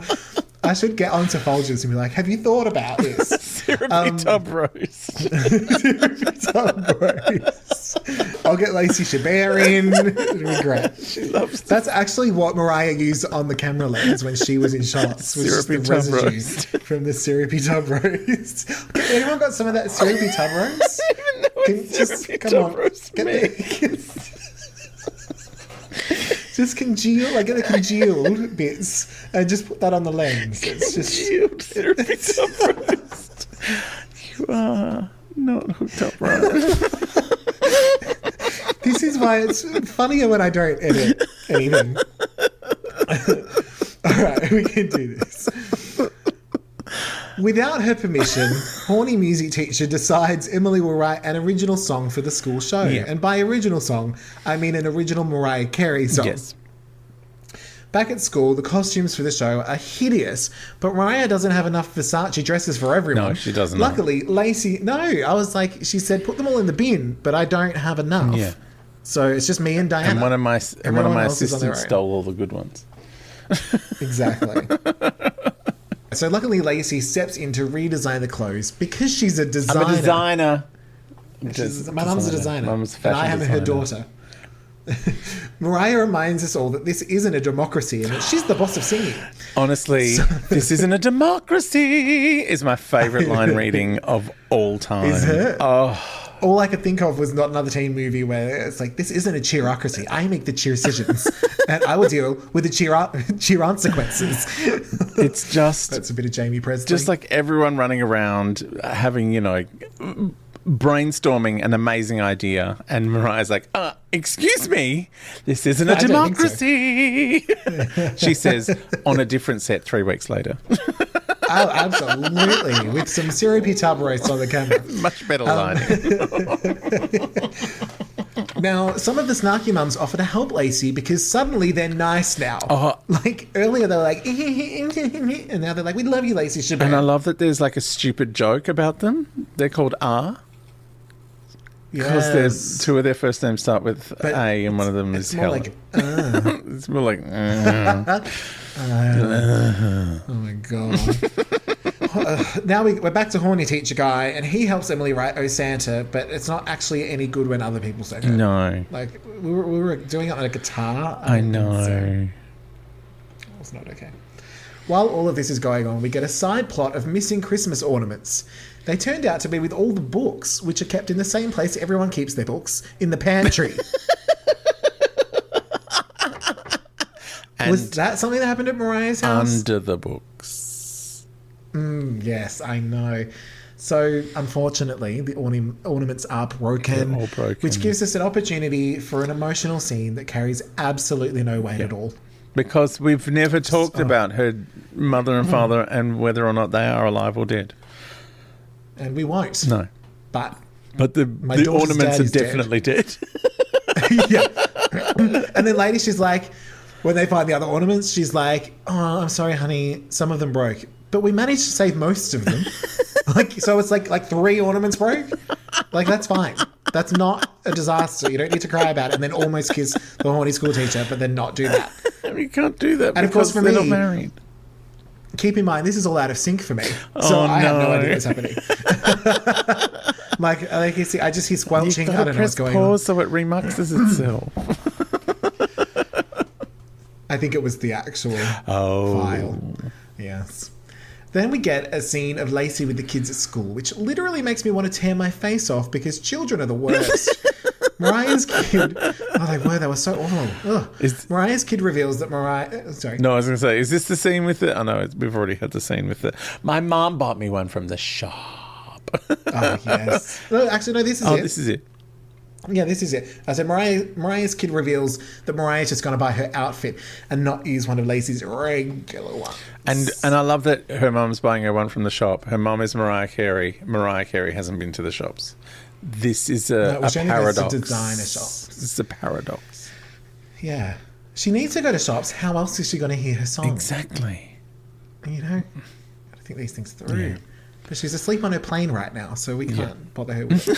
I should get onto Folgers and be like, have you thought about this? Syrupy Tub Roast. Syrupy Tub Roast. I'll get Lacey Chabert in. It'll be great. She loves That's actually what Mariah used on the camera lens when she was in shots. Was just the Syrupy Tub residue Roast. from the Syrupy Tub Roast. Anyone got some of that Syrupy Tub Roast? I don't even know what Syrupy Tub Roast means. Just get the congealed bits and just put that on the lens. It's just Congealed Syrupy Tub Roast. You are not hooked up right. This is why it's funnier when I don't edit anything. All right, we can do this. Without her permission, horny music teacher decides Emily will write an original song for the school show. Yeah. And by original song, I mean an original Mariah Carey song. Yes. Back at school, the costumes for the show are hideous, but Mariah doesn't have enough Versace dresses for everyone. No, she doesn't. Luckily, Lacey... No, I was like... She said, put them all in the bin, but I don't have enough. Yeah. So it's just me and Diana. And one of my else is on their assistants own. stole all the good ones. Exactly. So luckily, Lacey steps in to redesign the clothes because she's a designer. I'm a designer. My mum's a designer. Mum's a and I fashion am her designer. daughter. Mariah reminds us all that this isn't a democracy and that she's the boss of singing. Honestly, this isn't a democracy is my favourite line reading of all time. Is it? Oh, All I could think of was not another teen movie where it's like, this isn't a cheerocracy. I make the cheer decisions and I will deal with the cheer consequences. it's just... That's a bit of Jamie Presley. Just like everyone running around having, brainstorming an amazing idea, and Mariah's like, excuse me, this isn't a I don't think democracy. She says on a different set 3 weeks later. Oh, absolutely. With some syrupy tub roast on the camera. Much better lining. Now, some of the snarky mums offer to help Lacey because suddenly they're nice now. Oh. Like, earlier they were like, and now they're like, we love you, Lacey Chabert. And I love that there's like a stupid joke about them. They're called R. Because Yes. two of their first names start with But A, and one of them it's is more Helen. like, It's more like... oh my God. Now we're back to horny teacher guy, and he helps Emily write "Oh Santa," but it's not actually any good when other people say it. No. Like, we were doing it on a guitar. I know. It's not okay. While all of this is going on, we get a side plot of missing Christmas ornaments. They turned out to be with all the books, which are kept in the same place everyone keeps their books, in the pantry. Was that something that happened at Mariah's house? Under the books. Yes, I know. So, unfortunately, the ornaments are broken, They're all broken. which gives us an opportunity for an emotional scene that carries absolutely no weight at all. Because we've never talked about her mother and father and whether or not they are alive or dead. And we won't. No. But the daughter's ornaments dad are is dead. definitely dead. yeah. And then later she's like, when they find the other ornaments, she's like, oh, I'm sorry, honey, some of them broke. But we managed to save most of them. So it's like 3 ornaments broke. Like, that's fine. That's not a disaster. You don't need to cry about it and then almost kiss the horny school teacher, but then not do that. You can't do that And of course, because for they're me, not married. keep in mind, this is all out of sync for me. So I have no idea what's happening. like you see, I just hear squelching. I don't know what's going pause on. so it remuxes itself. I think it was the actual file. Yes. Then we get a scene of Lacey with the kids at school, which literally makes me want to tear my face off because children are the worst. Mariah's kid... Oh, they were so awful. Mariah's kid reveals that Sorry. No, I was going to say, is this the scene with it? Oh, no, we've already had the scene with it. My mom bought me one from the shop. Oh, yes. No, actually, no, this is it. This is it. Yeah, this is it. I said Mariah's kid reveals that Mariah's just going to buy her outfit and not use one of Lacey's regular ones. And I love that her mum's buying her one from the shop. Her mum is Mariah Carey. Mariah Carey hasn't been to the shops. This is a paradox. To designer shops. This is a paradox. Yeah. She needs to go to shops. How else is she going to hear her songs? Exactly. You know? Got to think these things through. Yeah. But she's asleep on her plane right now, so we can't bother her with it.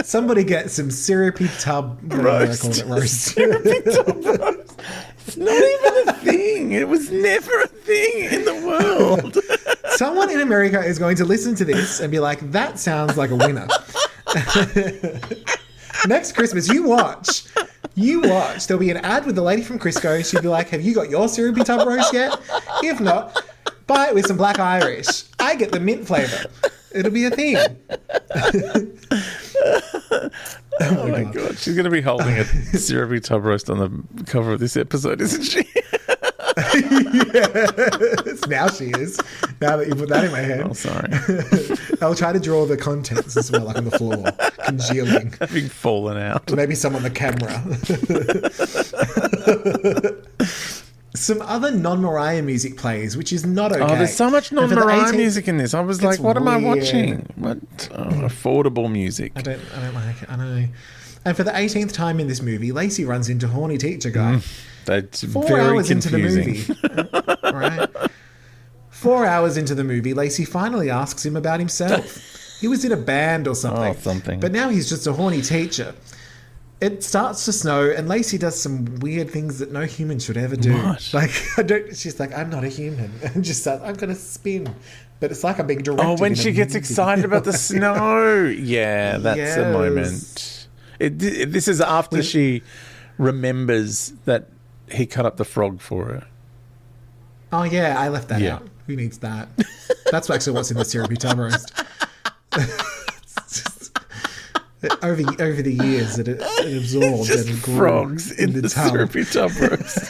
Somebody get some syrupy tub roast. Syrupy tub roast. It's not even a thing. It was never a thing in the world. Someone in America is going to listen to this and be like, that sounds like a winner. Next Christmas, you watch. There'll be an ad with the lady from Crisco. She'll be like, have you got your syrupy tub roast yet? If not, buy it with some Black Irish. I get the mint flavour. It'll be a thing. Oh my God. She's going to be holding a syrupy tub roast on the cover of this episode, isn't she? Yes. Now she is. Now that you put that in my head. Oh, sorry. I'll try to draw the contents as well, like on the floor, congealing. Having fallen out. Or maybe some on the camera. Some other non-Mariah music plays, which is not okay. Oh, there's so much non-Mariah music in this. I was like, what am I watching? What affordable music? I don't like it. I know. And for the 18th time in this movie, Lacey runs into horny teacher guy. That's 4 very hours confusing. into the movie. Right? 4 hours into the movie, Lacey finally asks him about himself. He was in a band or something. Oh, something. But now he's just a horny teacher. It starts to snow, and Lacey does some weird things that no human should ever do. What? Like, she's like, I'm not a human. And just starts, I'm going to spin. But it's like I'm being directed. Oh, when she gets excited about the snow. Yeah, that's a moment. This is after she remembers that he cut up the frog for her. Oh, yeah, I left that out. Who needs that? That's actually what's in the syrupy tub roast. Over the years, it absorbed and grew frogs in the tub. syrupy tub roast.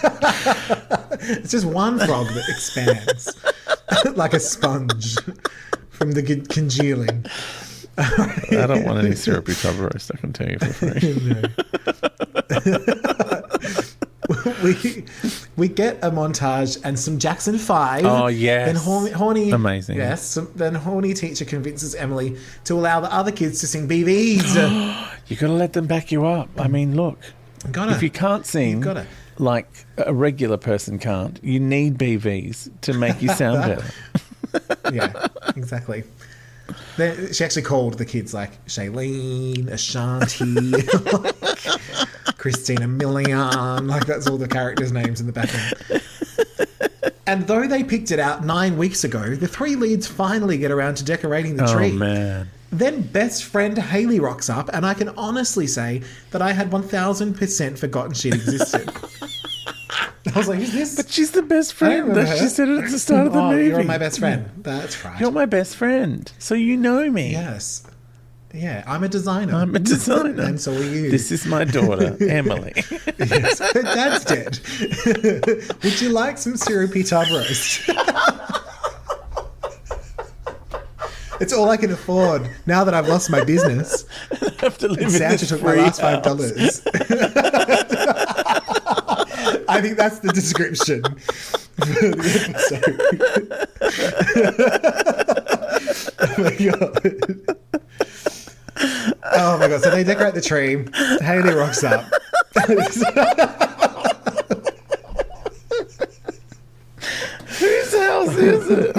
It's just one frog that expands like a sponge from the congealing. I don't want any syrupy tub roast, I can tell you for free. We get a montage and some Jackson 5. Oh, yes. Then horny... Amazing. Yes. Then horny teacher convinces Emily to allow the other kids to sing BVs. You got to let them back you up. I mean, look. If you can't sing like a regular person can't, you need BVs to make you sound better. Yeah, exactly. Then she actually called the kids like Shailene, Ashanti, Christina Milian. Like, that's all the characters' names in the background. And though they picked it out 9 weeks ago, the three leads finally get around to decorating the tree. Oh, man. Then best friend Hayley rocks up, and I can honestly say that I had 1,000% forgotten she'd existed. I was like, who's this? But she's the best friend. She said it at the start of the movie. You're my best friend. That's right. You're my best friend. So you know me. Yes. Yeah, I'm a designer. And so are you. This is my daughter, Emily. Yes, her dad's dead. Would you like some syrupy tub roast? It's all I can afford now that I've lost my business. I have to live in Santa this took my last $5. I think that's the description for the episode. Oh my god! So they decorate the tree. Hayley rocks up. Whose house is it?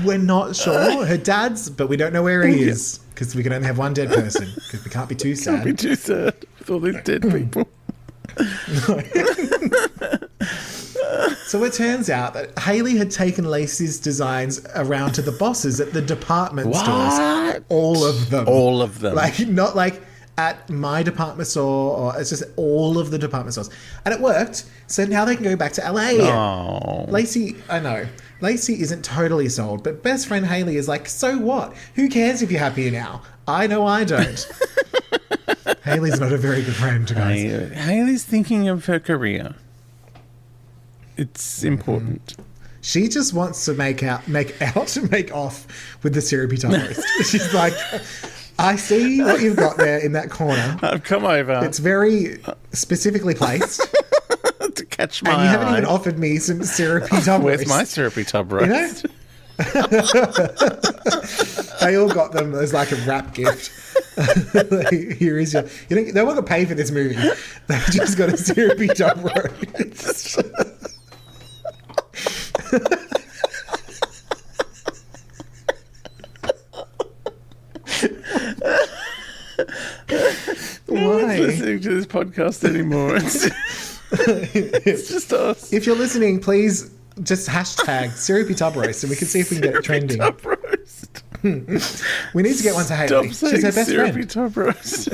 We're not sure. Her dad's, but we don't know where he is because we can only have one dead person because we can't be too sad. Can't be too sad with all these dead people. So it turns out that Hayley had taken Lacey's designs around to the bosses at the department stores. All of them. All of them. Like, not like at my department store, or it's just all of the department stores. And it worked. So now they can go back to LA. Oh. Lacey, I know. Lacey isn't totally sold, but best friend Hayley is like, so what? Who cares if you're happier now? I know I don't. Hayley's not a very good friend, guys. Hayley's thinking of her career. It's important. She just wants to make off with the Syrupy Tub Roast. She's like, I see what you've got there in that corner. I've come over. It's very specifically placed. To catch my eye. And you haven't even offered me some Syrupy Tub Roast. Where's my Syrupy Tub Roast? You know? They all got them as like a wrap gift. Here is your... no one got paid for this movie. They just got a Syrupy Tub Roast. No one's listening to this podcast anymore. It's just us. If you're listening, please just hashtag Syrupy Tub Roast and we can see if we can get it trending. Tub Roast. We need to get one to Hayley. She's her best Syrupy friend. Tub Roast.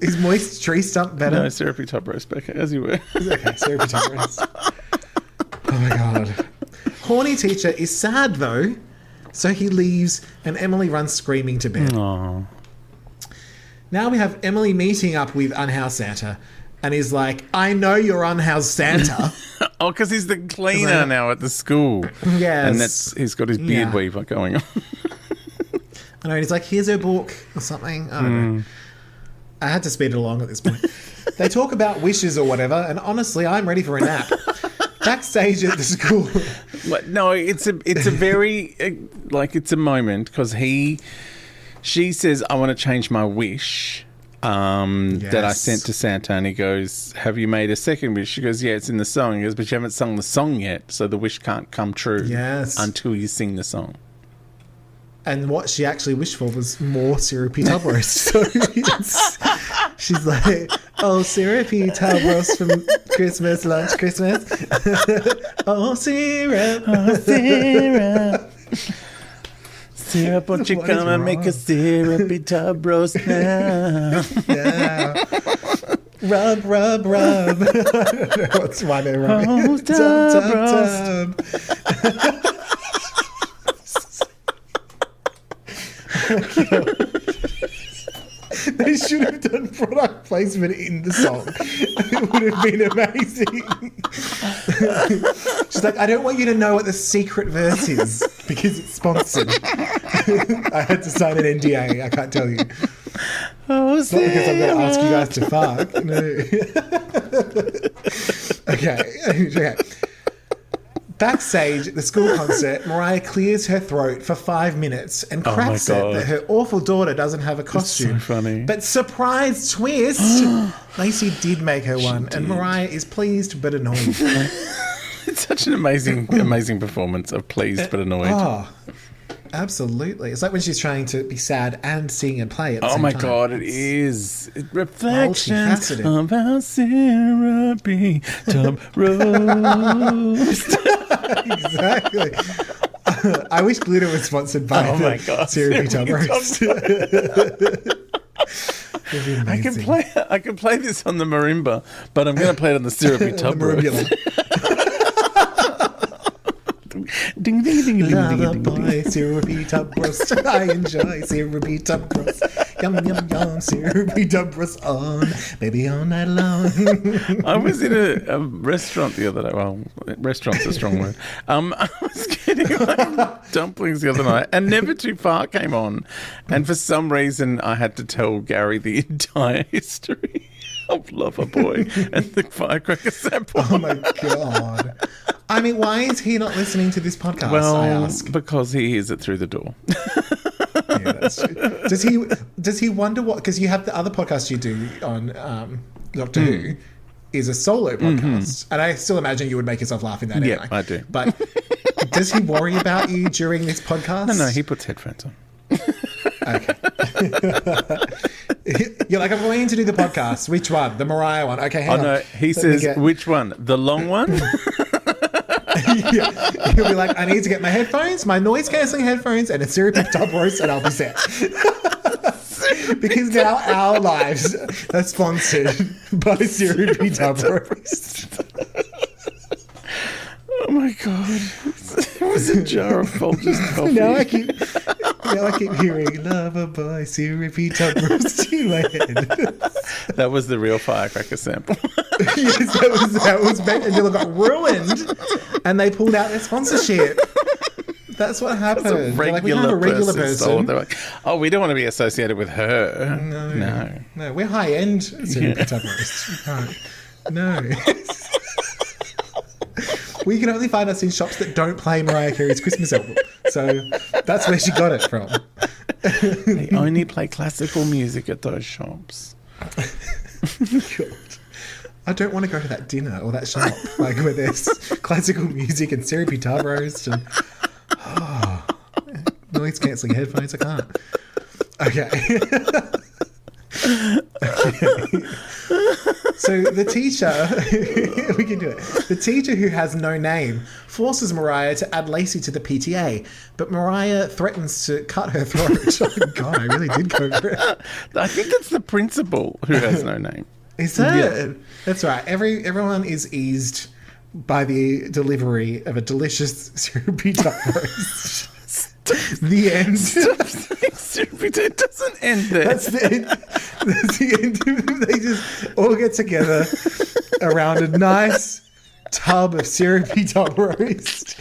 Is Moist Tree Stump better? No, Syrupy Tub Roast, Becca, as you were. Okay, Syrupy Tub Roast. Oh my God. Horny teacher is sad though, so he leaves and Emily runs screaming to bed. Aww. Now we have Emily meeting up with Unhoused Santa and he's like, I know you're Unhoused Santa. Oh, because he's the cleaner now at the school. Yes. And he's got his beard weaver going on. I know, and he's like, here's her book or something. I don't know. I had to speed it along at this point. They talk about wishes or whatever, and honestly, I'm ready for a nap. Backstage at the school. No, it's a very, it's a moment because she says, I want to change my wish that I sent to Santa. And he goes, have you made a second wish? She goes, yeah, it's in the song. He goes, but you haven't sung the song yet, so the wish can't come true until you sing the song. And what she actually wished for was more Syrupy Tub Roast. So she's like, oh, Syrupy Tub Roast from Christmas, lunch Christmas. Oh, syrup. Oh, syrup. Syrup, won't you come and make a Syrupy Tub Roast now? Yeah. Rub, rub, rub. I don't know what's why they're wrong. Oh, tub, They should have done product placement in the song. It would have been amazing. She's like, I don't want you to know what the secret verse is because it's sponsored. I had to sign an NDA. I can't tell you. Oh, it's not because I'm going to ask you guys to fuck. No. Okay. Backstage at the school concert, Mariah clears her throat for 5 minutes and cracks it that her awful daughter doesn't have a costume. That's so funny. But surprise twist, Lacey did make her one, and Mariah is pleased but annoyed. It's such an amazing performance of pleased but annoyed. Oh, absolutely. It's like when she's trying to be sad and sing and play at the same time. Oh my God, it is. Reflections of our Syrupy Tub Roast. Exactly. I wish glitter was sponsored by Syrupy Tub Roast. I can play this on the marimba, but I'm going to play it on the Syrupy Tub Roast. Ding, ding, ding, ding, ding, ding, boy, Syrupy Tub Roast. I enjoy Syrupy Tub Roast. Yum, yum, yum, Syrupy Tub Roast on, baby, all night long. I was in a restaurant the other day. Well, restaurant's a strong word. I was getting dumplings the other night, and Never Too Far came on. And for some reason, I had to tell Gary the entire history of Loverboy and the firecracker sample. Oh my God. I mean, why is he not listening to this podcast, I ask? Because he hears it through the door. Yeah, that's true. Does he wonder what... Because you have the other podcast you do on Doctor Who is a solo podcast. And I still imagine you would make yourself laugh in that anyway. Yeah, I do. But does he worry about you during this podcast? No, he puts headphones on. Okay. You're like, I'm going to do the podcast. Which one? The Mariah one. Okay, hang on. No, he says, which one? The long one? Yeah. He'll be like, I need to get my headphones, my noise-cancelling headphones, and a Syrupy Tub Roast, and I'll be set. Because now our lives are sponsored by Syrupy Tub Roast. Oh my God. It was a jar of Folgers coffee. Now I keep Now I keep hearing "Lover Boy, Syrupy Tub Roast" in my head. That was the real Firecracker sample. Yes, that was meant until it got ruined, and they pulled out their sponsorship. That's what happened. They're like, we have a regular person. Like, oh, we don't want to be associated with her. No, we're high end. Syrupy Tub Roast. No. We can only find us in shops that don't play Mariah Carey's Christmas album. So that's where she got it from. They only play classical music at those shops. God. I don't want to go to that dinner or that shop like where there's classical music and Syrupy Tub Roast and noise cancelling headphones. I can't. Okay. So the teacher, we can do it. The teacher who has no name forces Mariah to add Lacey to the PTA, but Mariah threatens to cut her throat. Oh, God, I really did go for it. I think it's the principal who has no name. Is that? Yeah. That's right. Everyone is eased by the delivery of a delicious Syrupy Tub Roast. The end. It doesn't end there. That's the end. That's the end. They just all get together around a nice tub of Syrupy Tub Roast.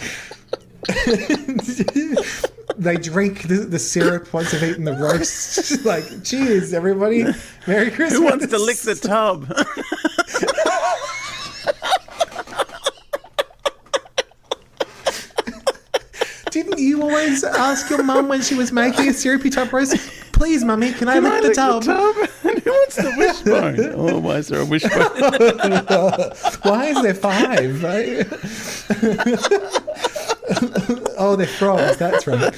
They drink the syrup once they've eaten the roast. Like, cheers, everybody. Merry Christmas. Who wants to lick the tub? Didn't you always ask your mum when she was making a Syrupy Tub Roast, please, mummy, can I lick the tub? And who wants the wishbone? Oh, why is there a wishbone? Why is there 5? Oh, they're frogs. That's right.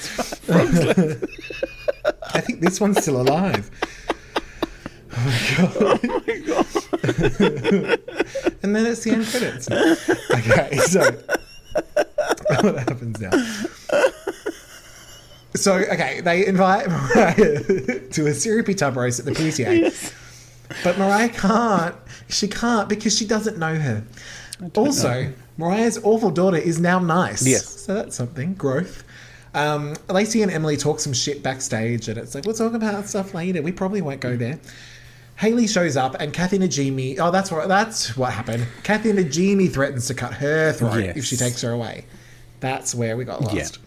I think this one's still alive. Oh, my God. Oh, my God. And then it's the end credits. Okay, so what happens now? So, okay, they invite Mariah to a Syrupy Tub Roast at the PTA. Yes. But Mariah can't. She can't because she doesn't know her. Also, Mariah's awful daughter is now nice. Yes. So that's something. Growth. Lacey and Emily talk some shit backstage, and it's like, we'll talk about stuff later. We probably won't go there. Haley shows up, and Kathy Najimy... Oh, that's what happened. Kathy Najimy threatens to cut her throat if she takes her away. That's where we got lost. Yeah.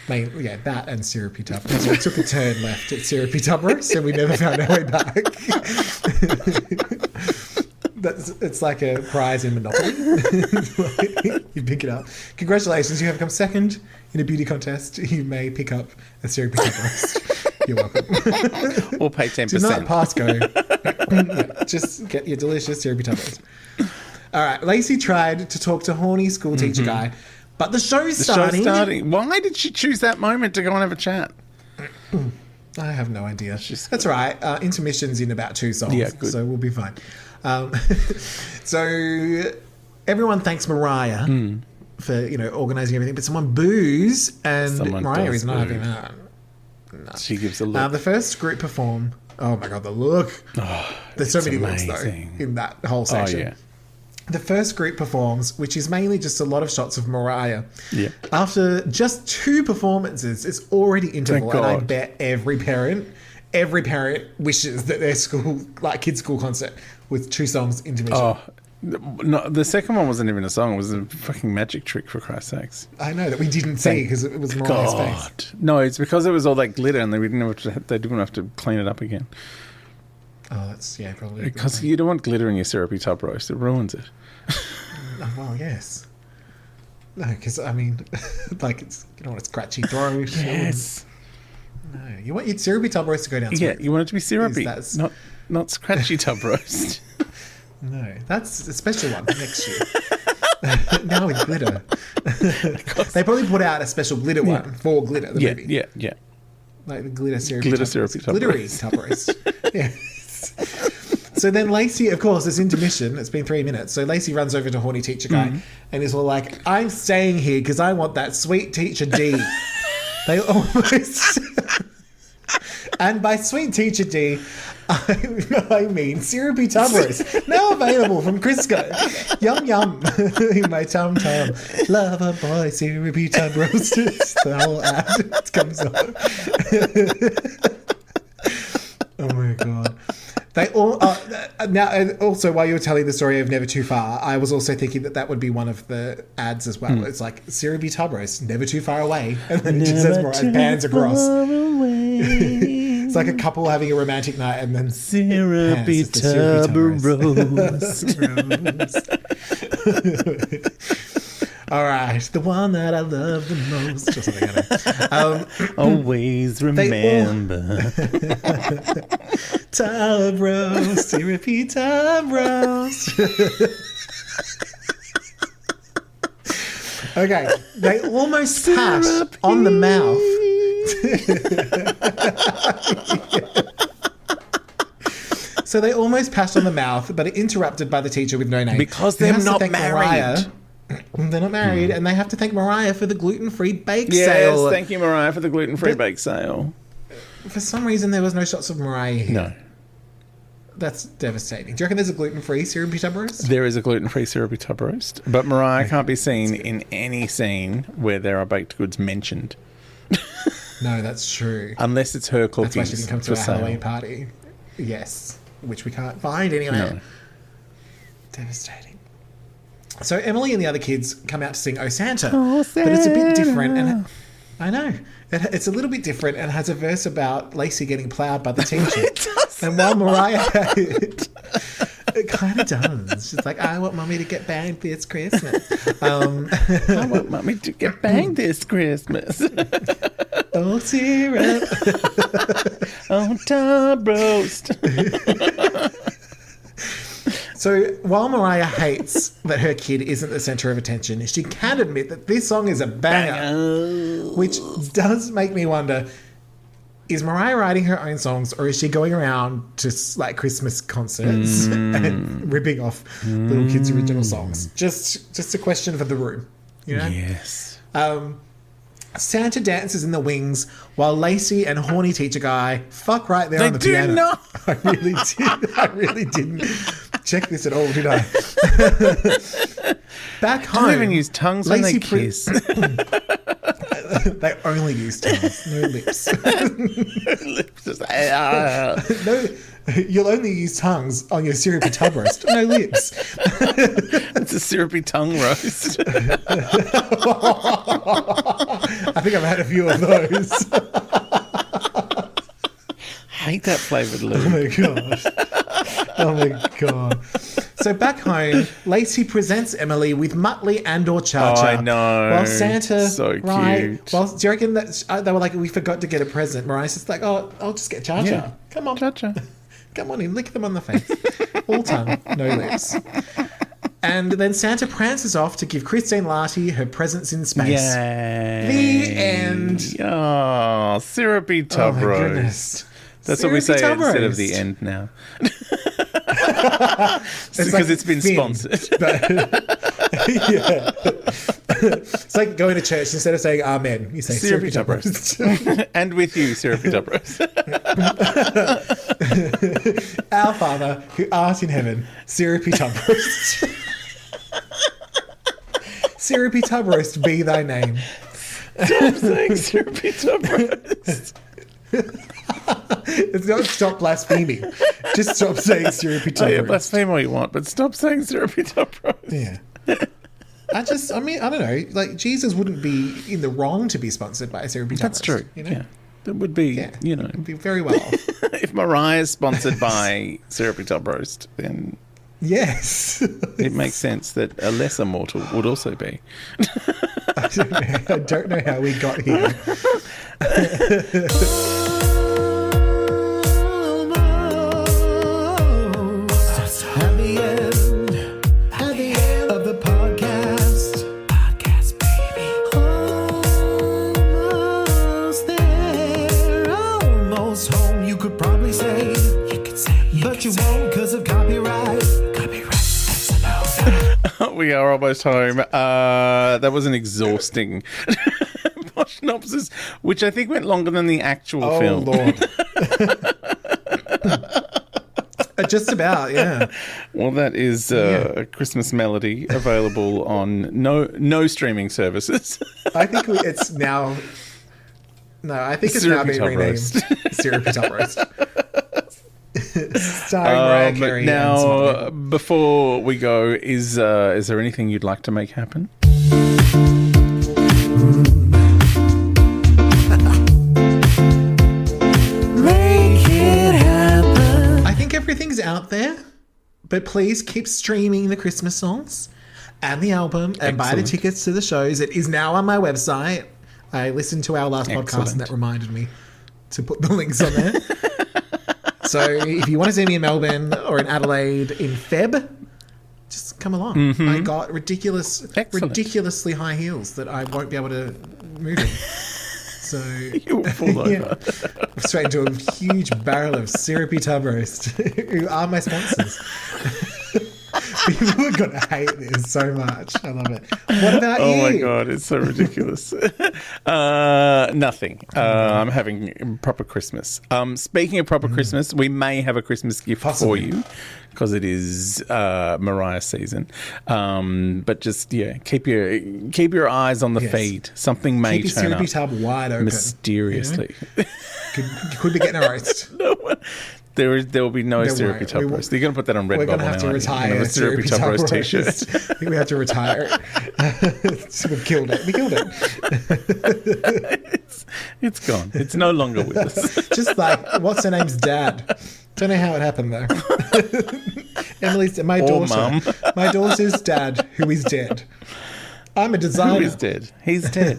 Yeah, that and Syrupy Tub Roast. We took a turn left at Syrupy Tub Roast and we never found our way back. It's like a prize in Monopoly. You pick it up. Congratulations, you have come second in a beauty contest. You may pick up a Syrupy Tub Roast. You're welcome. We'll pay 10%. Do not pass go. Yeah, just get your delicious Syrupy Tub Roast. All right, Lacey tried to talk to horny school teacher guy, but the show's starting. Why did she choose that moment to go and have a chat? I have no idea. That's right. Intermission's in about 2 songs, so we'll be fine. So everyone thanks Mariah for organising everything, but someone boos, and Mariah is not having that. No. She gives a look. The first group perform. Oh my God, the look! There's so many looks though in that whole section. Oh, yeah. The first group performs, which is mainly just a lot of shots of Mariah. Yeah. After just 2 performances, it's already interval, and I bet every parent wishes that their kids' school concert with 2 songs intermission. Oh, no, the second one wasn't even a song; it was a fucking magic trick, for Christ's sakes. I know that we didn't see because it was Mariah's face. No, it's because it was all that glitter, and they didn't have to clean it up again. Oh, that's probably because you don't want glitter in your Syrupy Tub Roast; it ruins it. Well, yes. No, because I mean, it's you don't want a scratchy throat. Yes. No, you want your Syrupy Tub Roast to go down. Yeah, you want it to be syrupy, not scratchy Tub Roast. No, that's a special one next year. Now with glitter. They probably put out a special glitter one for glitter. The movie. Yeah. Like the glitter Syrupy glittery Tub Roast. Yeah. So then Lacey, of course, it's intermission. It's been 3 minutes. So Lacey runs over to horny teacher guy and is all like, I'm staying here because I want that sweet teacher D. They almost... And by sweet teacher D, I mean Syrupy Tub Roast, now available from Crisco. Yum yum in my tum tum. Lover boy, Syrupy Tub Roast. It's the whole ad comes on. Oh my god. They all now, and also while you were telling the story of Never Too Far, I was also thinking that would be one of the ads as well. It's like Syrupy Tub Roast, never too far away, and then it just says more pans across. It's like a couple having a romantic night, and then Syrupy Tub Roast. All right, the one that I love the most. Or something, I know. Always remember. Tub roast, Syrupy Tub Roast. Okay, they almost passed on the mouth. So they almost passed on the mouth, but interrupted by the teacher with no name. Because they're not married. Mariah. They're not married, and they have to thank Mariah for the gluten-free bake Yes, sale. thank you, Mariah, for the gluten-free bake sale. For some reason, there was no shots of Mariah here. No. That's devastating. Do you reckon there's a gluten-free Syrupy Tub Roast? There is a gluten-free Syrupy Tub Roast, but Mariah can't be seen in any scene where there are baked goods mentioned. No, that's true. Unless it's her cookies. That's why she didn't come to a Halloween party. Yes, which we can't find anywhere. No. Devastating. So Emily and the other kids come out to sing "Oh Santa," Oh, but it's a bit Santa. different. And I know it's a little bit different, and has a verse about Lacey getting ploughed by the teacher. It does. And while Mariah, it kind of does. She's like, "I want Mummy to get banged this Christmas." I want Mummy to get banged this Christmas. Oh, syrup. Oh, tub roast. So while Mariah hates that her kid isn't the centre of attention, she can admit that this song is a banger, which does make me wonder, is Mariah writing her own songs, or is she going around to like Christmas concerts and ripping off little kids' original songs? Just a question for the room, you know? Yes. Santa dances in the wings while Lacey and horny teacher guy fuck right there on the piano. They do not. I really did. I really didn't check this at all, did I? Back home, Don't even use tongues when they kiss. They only use tongues, no lips. Lips just, No, you'll only use tongues on your Syrupy Tub Roast, no lips. It's a syrupy tongue roast. I think I've had a few of those. Hate that flavoured lube. Oh my gosh. Oh my god. So back home, Lacey presents Emily with Muttley and or Cha-Cha. Oh, I know. While Santa, So right? cute. Well, do you reckon that they were like, we forgot to get a present? Mariah's just like, oh, I'll just get Cha-Cha. Yeah. Come on. Cha-cha. Come on in, lick them on the face. All tongue, no lips. And then Santa prances off to give Christine Larty her presents in space. Yay. The end. Oh, syrupy tub Oh my roast. goodness. That's what we say Syrupy Tub instead of Roast. the end now. It's Because like it's been Finn, sponsored. But, yeah. It's like going to church, instead of saying amen, you say Syrupy Syrupy Tub Tub Roast. And with you, syrupy tub roast. Our Father, who art in heaven, Syrupy Tub Roast. Syrupy Tub Roast be thy name. Stop saying syrupy tub roast. It's not stop blaspheming. Just stop saying Syrupy Tub Oh, yeah, Roast. blaspheme all you want, but stop saying syrupy tub roast. Yeah. I don't know. Like, Jesus wouldn't be in the wrong to be sponsored by a Syrupy Tub That's Roast, true. You know? Yeah. That would be, Yeah. you know. It'd be very well. If Mariah's sponsored by Syrupy Tub Roast, then Yes. it makes sense that a lesser mortal would also be. I don't know how we got here. At the end of the podcast, baby. Almost there, almost home. You could probably say, but you won't because of copyright. That's a no. We are almost home. That was an exhausting Posh synopsis, which I think went longer than the actual film. Lord. Just about, yeah. Well, that is a Christmas melody available on no streaming services. I think it's now... No, I think it's now been renamed Syrupy Tub Roast. Starring Mariah Carey. Now, before we go, is there anything you'd like to make happen? Make it happen. I think everything's out there, but please keep streaming the Christmas songs and the album and buy the tickets to the shows. It is now on my website. I listened to our last podcast and that reminded me to put the links on there. So if you want to see me in Melbourne or in Adelaide in Feb, just come along. Mm-hmm. I got ridiculously high heels that I won't be able to move in. So you'll fall over. Straight into a huge barrel of Syrupy Tub Roast, who are my sponsors. People are going to hate this so much. I love it. What about you? Oh, my God. It's so ridiculous. Nothing. I'm having proper Christmas. Speaking of proper Christmas, we may have a Christmas gift for you because it is Mariah season. But just, keep your eyes on the feed. Something may keep turn your up. Syrupy tub wide open. Mysteriously. You could be getting a roast. No one. There will be no Syrupy Tub Roast. You're going to put that on Redbubble. We're going to have to retire a Syrupy Tub Roast t-shirt. I think we have to retire it. So we've killed it. We killed it. It's gone. It's no longer with us. Just like, what's her name's dad? Don't know how it happened though. Emily's my daughter. Mum. My daughter's dad, who is dead. I'm a designer. Who is dead? He's dead.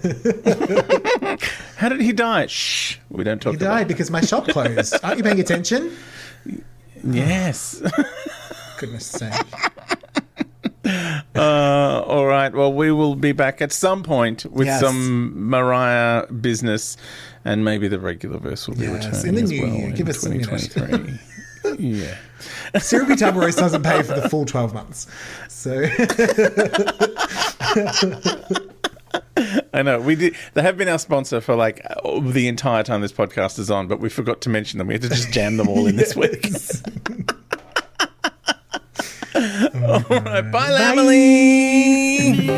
How did he die? Shh. We don't talk about it. He died because my shop closed. Aren't you paying attention? Yes. Goodness sake. All right. Well, we will be back at some point with some Mariah business, and maybe the regular verse will be returning in the as new well year. Give us 2023. Yeah. Syrupy Tub Roast doesn't pay for the full 12 months. So I know we did. They have been our sponsor for like the entire time this podcast is on, but we forgot to mention them. We had to just jam them all in this week. All right, bye, Lamely.